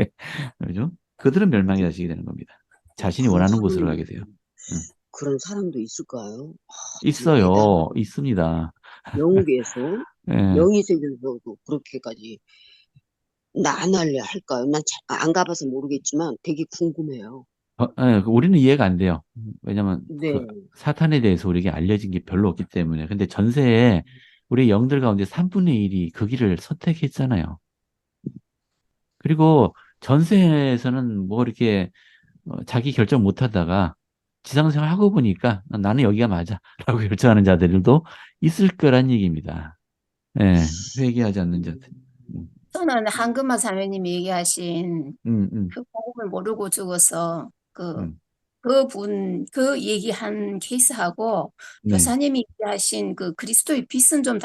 그죠? 그들은 멸망의 자식이 되는 겁니다. 자신이 그런 원하는 곳으로 사람, 가게 돼요. 음. 그런 사람도 있을까요? 아, 참 있어요. 대단하네. 있습니다. 영국에서, 예. 영희 세계에서도 그렇게까지, 나 안 할래 할까요? 안 가봐서 모르겠지만 되게 궁금해요. 우리는 이해가 안 돼요. 왜냐면 그 네. 사탄에 대해서 우리에게 알려진 게 별로 없기 때문에. 근데 전세에 우리 영들 가운데 3분의 1이 그 길을 선택했잖아요. 그리고 전세에서는 뭐 이렇게 자기 결정 못 하다가 지상생활 하고 보니까 나는 여기가 맞아 라고 결정하는 자들도 있을 거란 얘기입니다. 예, 회개하지 않는 자들. 음, 저는 한금마 사모님이 얘기하신 음, 음, 그 복음을 모르고 죽어서 음. 그 얘기한 케이스하고 네, 교사님이 얘기하신 그 그리스도의 빛은 좀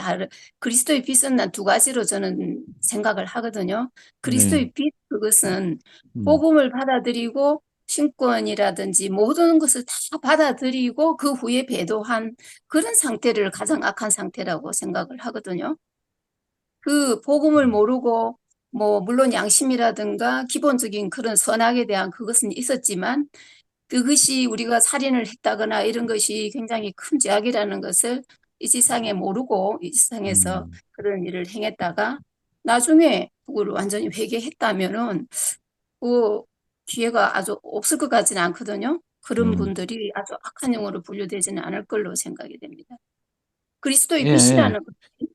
그리스도의 빛은 난 두 가지로 저는 생각을 하거든요. 네, 그리스도의 빛, 그것은 음, 복음을 받아들이고 신권이라든지 모든 것을 다 받아들이고 그 후에 배도한 그런 상태를 가장 악한 상태라고 생각을 하거든요. 그 복음을 모르고 뭐 물론 양심이라든가 기본적인 그런 선악에 대한 그것은 있었지만 그것이 우리가 살인을 했다거나 이런 것이 굉장히 큰 죄악이라는 것을 이 세상에 모르고 이 세상에서 그런 일을 행했다가 나중에 그걸 완전히 회개했다면은 그 기회가 아주 없을 것 같지는 않거든요. 그런 분들이 아주 악한 영으로 분류되지는 않을 걸로 생각이 됩니다. 그리스도의 예, 예. 뜻이라는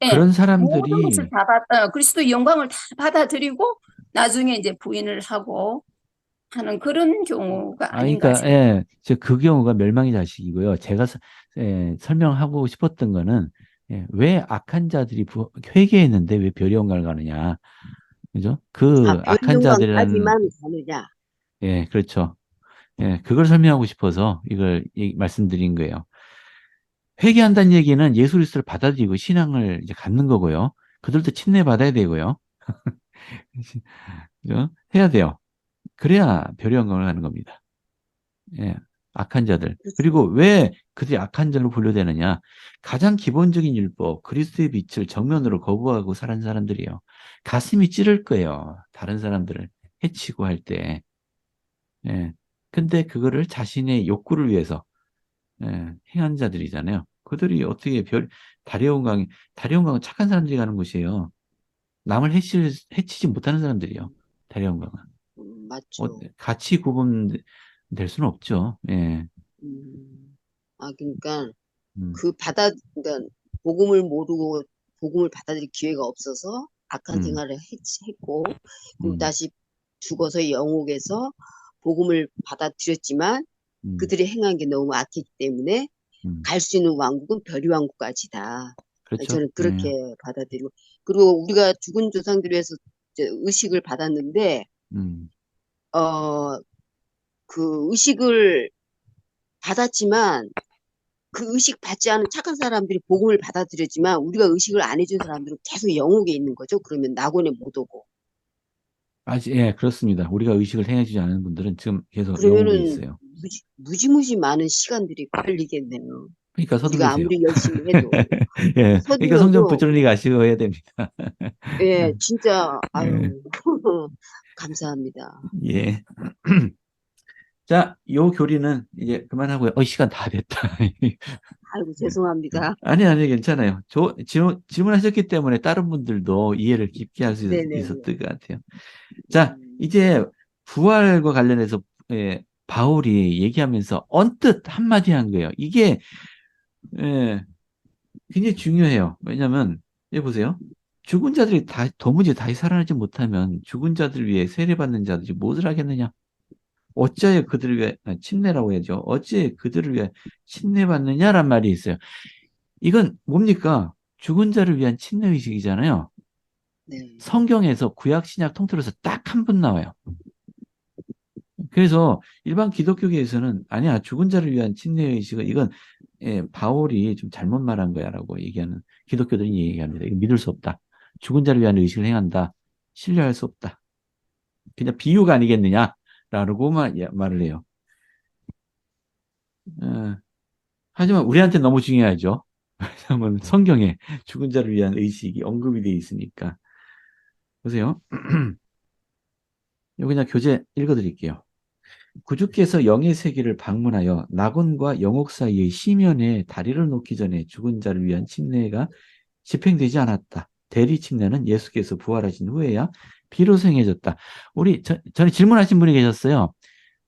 그런 것에 모든 것을 사람들이, 그리스도의 영광을 다 받아들이고 나중에 이제 부인을 하고 하는 그런 경우가 아닌가 그러니까, 싶어요. 예, 그 경우가 멸망의 자식이고요. 제가 설명하고 싶었던 거는, 왜 악한 자들이 회개했는데 왜 별의 영광을 가느냐. 그죠? 아, 그 별 악한 자들이라는, 영광까지만 가느냐. 예, 그렇죠. 예, 그걸 설명하고 싶어서 이걸 말씀드린 거예요. 회개한다는 얘기는 예수 그리스도를 받아들이고 신앙을 이제 갖는 거고요. 그들도 침례받아야 되고요. 그죠? 해야 돼요. 그래야 별의 영광을 가는 겁니다. 예, 악한 자들. 그렇죠. 그리고 왜 그들이 악한 자로 분류되느냐? 가장 기본적인 율법, 그리스도의 빛을 정면으로 거부하고 살은 사람들이에요. 가슴이 찌를 거예요. 다른 사람들을 해치고 할 때. 예. 근데 그거를 자신의 욕구를 위해서 행한 자들이잖아요. 그들이 어떻게 다리 영광은 착한 사람들이 가는 곳이에요. 남을 해치지 못하는 사람들이요. 다리 영광은. 맞죠. 같이 구분될 수는 없죠. 예. 그러니까 음, 그러니까 복음을 모르고 복음을 받아들일 기회가 없어서 악한 음, 생활을 했고, 그리고 음, 다시 죽어서 영옥에서 복음을 받아들였지만 음, 그들이 행한 게 너무 악했기 때문에 음. 갈 수 있는 왕국은 별의 왕국까지다. 그렇죠. 저는 예. 그렇게 받아들이고, 그리고 우리가 죽은 조상들을 위해서 이제 의식을 받았는데, 음, 어, 그 의식을 받았지만 그 의식 받지 않은 착한 사람들이 복음을 받아들였지만 우리가 의식을 안 해준 사람들은 계속 영옥에 있는 거죠. 그러면 낙원에 못 오고. 예, 그렇습니다. 우리가 의식을 행해주지 않은 분들은 지금 계속 영옥에 그러면은 있어요. 무지무지 많은 시간들이 걸리겠네요. 그러니까 우리가 서두르세요. 아무리 열심히 해도 예, 그러니까 성전 서둘러도 부지런히 가시고 해야 됩니다. 예, 진짜 예, 아유 감사합니다. 예. 자, 요 교리는 이제 그만하고요. 시간 다 됐다. 아이고 죄송합니다. 아니, 괜찮아요. 질문하셨기 때문에 다른 분들도 이해를 깊게 할 수 네네네. 있었던 것 같아요. 자, 음, 이제 부활과 관련해서 바울이 얘기하면서 언뜻 한마디 한 거예요. 이게 예, 굉장히 중요해요. 왜냐하면 여기 보세요. 죽은 자들이 도무지 다시 살아나지 못하면 죽은 자들 위해 세례받는 자들이 무엇을 하겠느냐? 어찌하여 그들을 위해 침례라고 해야죠. 어찌 그들을 위해 침례받느냐란 말이 있어요. 이건 뭡니까? 죽은 자를 위한 침례 의식이잖아요. 네. 성경에서 구약 신약 통틀어서 딱 한 분 나와요. 그래서 일반 기독교계에서는 아니야 죽은 자를 위한 침례 의식은 이건 바울이 좀 잘못 말한 거야라고 얘기하는 기독교들이 얘기합니다. 이거 믿을 수 없다. 죽은 자를 위한 의식을 행한다. 신뢰할 수 없다. 그냥 비유가 아니겠느냐라고 말을 해요. 어, 하지만 우리한테 너무 중요하죠. 왜냐하면 성경에 죽은 자를 위한 의식이 언급이 되어 있으니까. 보세요. 여기 그냥 교재 읽어드릴게요. 구주께서 영의 세계를 방문하여 낙원과 영옥 사이의 시면에 다리를 놓기 전에 죽은 자를 위한 침례가 집행되지 않았다. 대리 침례는 예수께서 부활하신 후에야 비로소 행해졌다. 전에 질문하신 분이 계셨어요.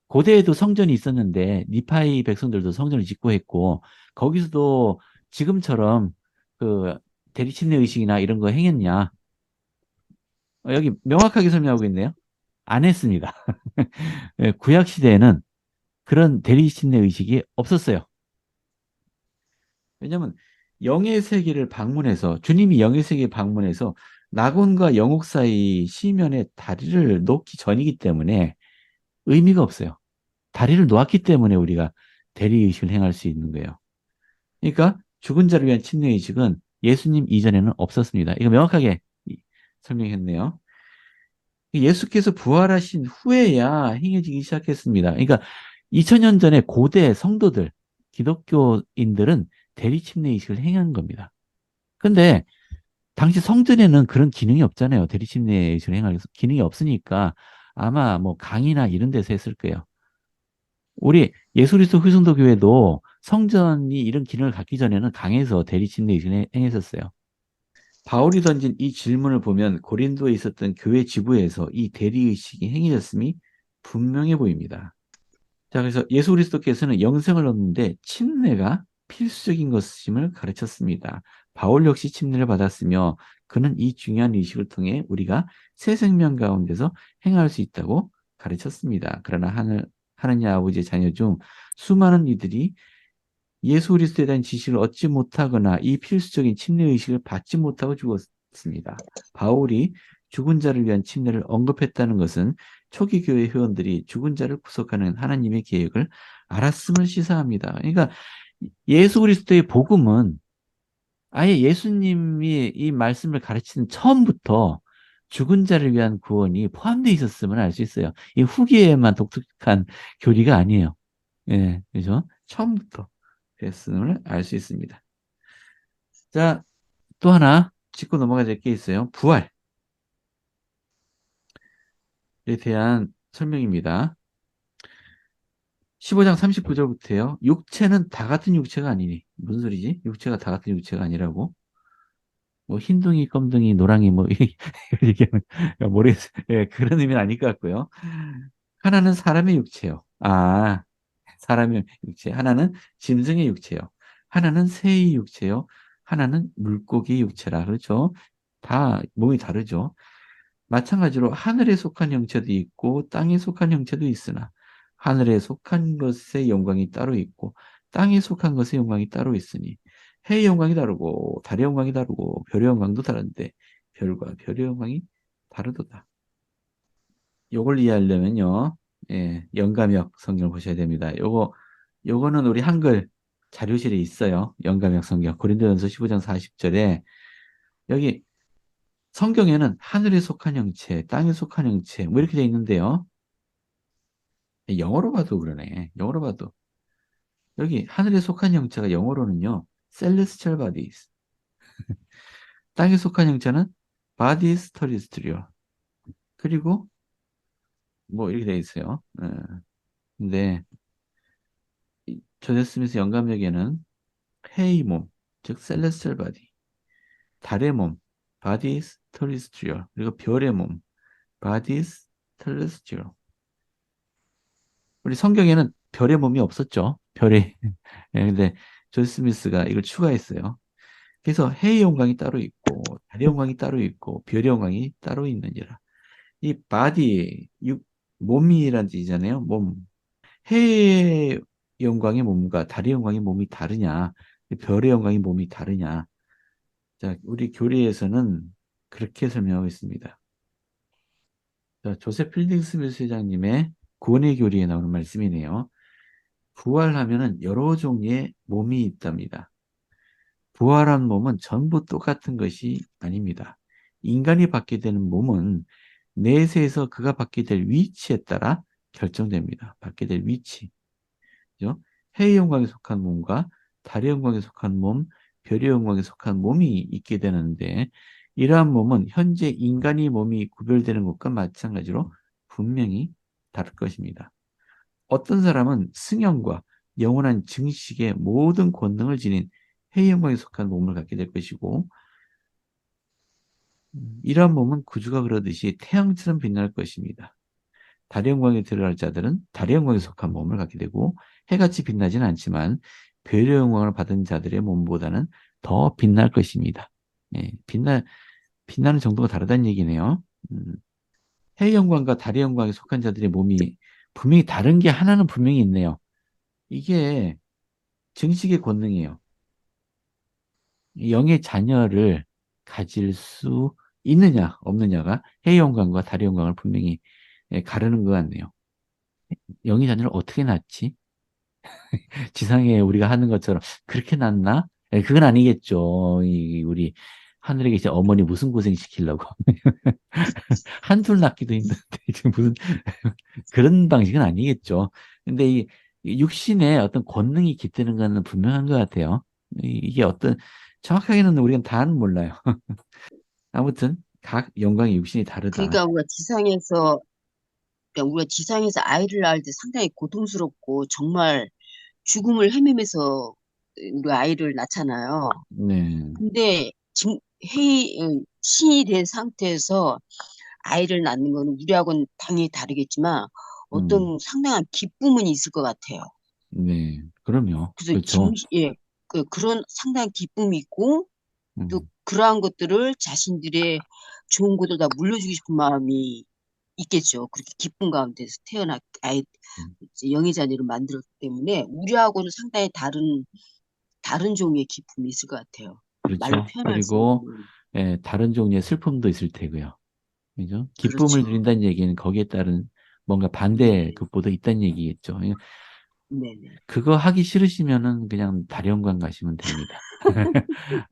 고대에도 성전이 있었는데 니파이 백성들도 성전을 짓고 했고 거기서도 지금처럼 그 대리 침례 의식이나 이런 거 행했냐? 여기 명확하게 설명하고 있네요. 안 했습니다. 구약 시대에는 그런 대리 침례 의식이 없었어요. 왜냐하면 영의 세계를 방문해서 주님이 영의 세계에 방문해서 낙원과 영옥 사이 시면에 다리를 놓기 전이기 때문에 의미가 없어요. 다리를 놓았기 때문에 우리가 대리 의식을 행할 수 있는 거예요. 그러니까 죽은 자를 위한 침례 의식은 예수님 이전에는 없었습니다. 이거 명확하게 설명했네요. 예수께서 부활하신 후에야 행해지기 시작했습니다. 그러니까 2000년 전에 고대 성도들, 기독교인들은 대리 침례 의식을 행한 겁니다. 근데 당시 성전에는 그런 기능이 없잖아요. 대리침례 의식을 행할 기능이 없으니까 아마 뭐 강의나 이런 데서 했을 거예요. 우리 예수 그리스도 흐송도 교회도 성전이 이런 기능을 갖기 전에는 강에서 대리침례 의식을 행했었어요. 바울이 던진 이 질문을 보면 고린도에 있었던 교회 지부에서 이 대리의식이 행해졌음이 분명해 보입니다. 자, 그래서 예수 그리스도께서는 영생을 얻는데 침례가 필수적인 것임을 가르쳤습니다. 바울 역시 침례를 받았으며 그는 이 중요한 의식을 통해 우리가 새 생명 가운데서 행할 수 있다고 가르쳤습니다. 그러나 하느님 아버지의 자녀 중 수많은 이들이 예수 그리스도에 대한 지식을 얻지 못하거나 이 필수적인 침례 의식을 받지 못하고 죽었습니다. 바울이 죽은 자를 위한 침례를 언급했다는 것은 초기 교회 회원들이 죽은 자를 구속하는 하나님의 계획을 알았음을 시사합니다. 그러니까 예수 그리스도의 복음은 아예 예수님이 이 말씀을 가르치는 처음부터 죽은 자를 위한 구원이 포함되어 있었음을 알 수 있어요. 이 후기에만 독특한 교리가 아니에요. 예, 그죠? 처음부터 그랬음을 알 수 있습니다. 자, 또 하나 짚고 넘어가야 될 게 있어요. 부활에 대한 설명입니다. 15장 39절부터요. 육체는 다 같은 육체가 아니니. 무슨 소리지? 육체가 다 같은 육체가 아니라고? 뭐 흰둥이, 검둥이, 노랑이 뭐 얘기하면 모르겠어요. 예, 그런 의미는 아닐 것 같고요. 하나는 사람의 육체요. 아, 사람의 육체. 하나는 짐승의 육체요. 하나는 새의 육체요. 하나는 물고기의 육체라. 그렇죠? 다 몸이 다르죠. 마찬가지로 하늘에 속한 형체도 있고 땅에 속한 형체도 있으나 하늘에 속한 것의 영광이 따로 있고 땅에 속한 것의 영광이 따로 있으니 해의 영광이 다르고 달의 영광이 다르고 별의 영광도 다른데 별과 별의 영광이 다르도다. 요걸 이해하려면요. 예, 영감역 성경을 보셔야 됩니다. 요거는 우리 한글 자료실에 있어요. 영감역 성경. 고린도전서 15장 40절에 여기 성경에는 하늘에 속한 형체, 땅에 속한 형체 뭐 이렇게 돼 있는데요. 영어로 봐도 그러네. 영어로 봐도. 여기 하늘에 속한 형체가 영어로는요. celestial bodies. 땅에 속한 형체는 bodies terrestrial. 그리고 뭐 이렇게 돼 있어요. 근데 조세 스미스 영감역에는 해의 몸, 즉 celestial body. 달의 몸, bodies terrestrial. 그리고 별의 몸, bodies terrestrial. 우리 성경에는 별의 몸이 없었죠. 별의. 예, 근데 조세 스미스가 이걸 추가했어요. 그래서 해의 영광이 따로 있고 달의 영광이 따로 있고 별의 영광이 따로 있느니라. 이 바디, 몸이란 뜻이잖아요. 몸. 해의 영광의 몸과 달의 영광의 몸이 다르냐, 별의 영광의 몸이 다르냐. 자, 우리 교리에서는 그렇게 설명하고 있습니다. 자, 조셉 필딩 스미스 회장님의 구원의 교리에 나오는 말씀이네요. 부활하면은 여러 종류의 몸이 있답니다. 부활한 몸은 전부 똑같은 것이 아닙니다. 인간이 받게 되는 몸은 내세에서 그가 받게 될 위치에 따라 결정됩니다. 받게 될 위치. 그죠? 해의 영광에 속한 몸과 달의 영광에 속한 몸, 별의 영광에 속한 몸이 있게 되는데 이러한 몸은 현재 인간의 몸이 구별되는 것과 마찬가지로 분명히 다를 것입니다. 어떤 사람은 승형과 영원한 증식의 모든 권능을 지닌 해의 영광에 속한 몸을 갖게 될 것이고 이러한 몸은 구주가 그러듯이 태양처럼 빛날 것입니다. 달의 영광에 들어갈 자들은 달의 영광에 속한 몸을 갖게 되고 해같이 빛나지는 않지만 별의 영광을 받은 자들의 몸보다는 더 빛날 것입니다. 예, 빛나는 정도가 다르다는 얘기네요. 해의 영광과 달의 영광에 속한 자들의 몸이 분명히 다른 게 하나는 분명히 있네요. 이게 증식의 권능이에요. 영의 자녀를 가질 수 있느냐 없느냐가 해의 영광과 달의 영광을 분명히 가르는 것 같네요. 영의 자녀를 어떻게 낳지? 지상에 우리가 하는 것처럼 그렇게 낳나? 그건 아니겠죠. 우리 하늘에 계신 어머니 무슨 고생 시키려고. 한둘 낳기도 힘든데 지금 무슨 그런 방식은 아니겠죠. 근데 이 육신에 어떤 권능이 깃드는 것은 분명한 것 같아요. 이게 어떤 정확하게는 우리가 다는 몰라요. 아무튼 각 영광의 육신이 다르다. 그러니까 우리가 지상에서 아이를 낳을 때 상당히 고통스럽고 정말 죽음을 헤매면서 우리 아이를 낳잖아요. 네, 근데 지금 신이 된 상태에서 아이를 낳는 거는 우리하고는 당연히 다르겠지만 어떤 상당한 기쁨은 있을 것 같아요. 네, 그럼요. 그래서 그렇죠. 그런 상당한 기쁨이 있고 또 음, 그러한 것들을 자신들의 좋은 것들 다 물려주고 싶은 마음이 있겠죠. 그렇게 기쁨 가운데서 태어나 이제 영의 자녀를 만들었기 때문에 우리하고는 상당히 다른 종류의 기쁨이 있을 것 같아요. 말로 그렇죠. 표현할 수 그리고 없는. 다른 종류의 슬픔도 있을 테고요. 그죠? 기쁨을 그렇죠. 누린다는 얘기는 거기에 따른 뭔가 반대 네네. 극보도 있다는 얘기겠죠. 네네. 그거 하기 싫으시면은 그냥 다령관 가시면 됩니다.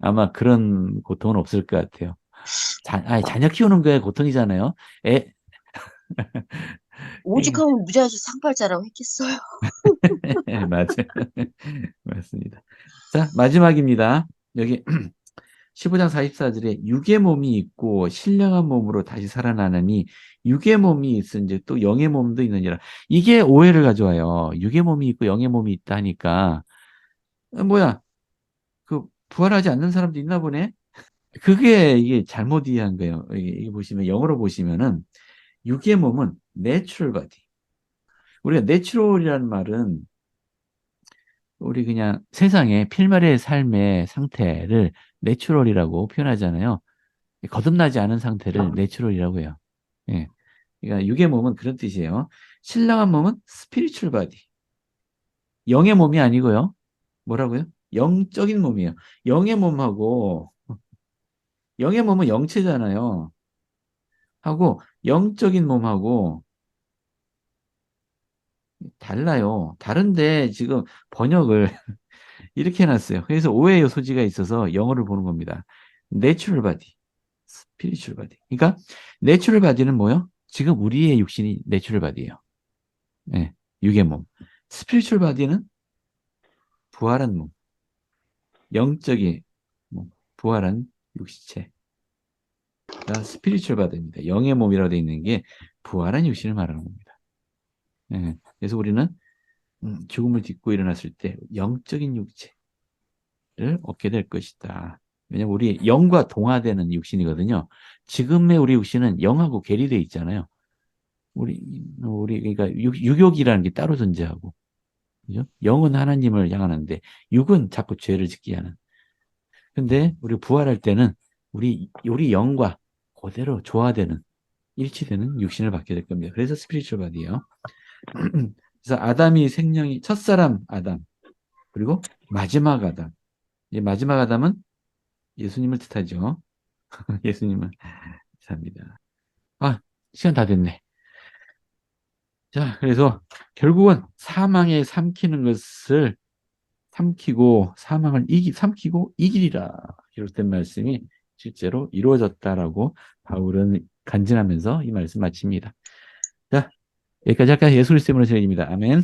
아마 그런 고통은 없을 것 같아요. 자녀 키우는 게 고통이잖아요. 애, 애, 오직하면 무자식 상팔자라고 했겠어요. 맞아요. 맞습니다. 자, 마지막입니다. 여기 15장 44절에 육의 몸이 있고 신령한 몸으로 다시 살아나느니 육의 몸이 있은지 또 영의 몸도 있느니라. 이게 오해를 가져와요. 육의 몸이 있고 영의 몸이 있다 하니까 뭐야 그 부활하지 않는 사람도 있나 보네. 그게 이게 잘못 이해한 거예요. 이게 보시면 영어로 보시면은 육의 몸은 내추럴 바디. 우리가 내추럴이라는 말은 우리 그냥 세상의 필말의 삶의 상태를 내추럴이라고 표현하잖아요. 거듭나지 않은 상태를 내추럴이라고 해요. 예. 그러니까 육의 몸은 그런 뜻이에요. 신령한 몸은 스피리추얼 바디. 영의 몸이 아니고요. 뭐라고요? 영적인 몸이에요. 영의 몸하고 영의 몸은 영체잖아요. 하고 영적인 몸하고 달라요. 다른데 지금 번역을 이렇게 해놨어요. 그래서 오해의 소지가 있어서 영어를 보는 겁니다. 내추럴 바디, 스피리추얼 바디. 그러니까 내추럴 바디는 뭐요? 지금 우리의 육신이 내추럴 바디예요. 네, 육의 몸. 스피리추얼 바디는 부활한 몸, 영적인 몸, 부활한 육시체가 스피리추얼 바디입니다. 영의 몸이라고 되어 있는 게 부활한 육신을 말하는 겁니다. 네, 그래서 우리는 죽음을 딛고 일어났을 때 영적인 육체를 얻게 될 것이다. 왜냐면 우리 영과 동화되는 육신이거든요. 지금의 우리 육신은 영하고 괴리되어 있잖아요. 그러니까 육욕이라는 게 따로 존재하고, 그죠? 영은 하나님을 향하는데, 육은 자꾸 죄를 짓게 하는. 근데 우리 부활할 때는 우리 영과 그대로 조화되는, 일치되는 육신을 받게 될 겁니다. 그래서 스피리추얼 바디예요. 그래서 아담이 생명이 첫사람 아담, 그리고 마지막 아담. 이제 마지막 아담은 예수님을 뜻하죠. 예수님을 뜻합니다. 아, 시간 다 됐네. 자, 그래서 결국은 사망에 삼키는 것을 삼키고 삼키고 이기리라. 기록된 말씀이 실제로 이루어졌다라고 바울은 간증하면서 이 말씀 마칩니다. 자, 여기까지 할까요? 예수 그리스도 이름으로 드립니다. 아멘.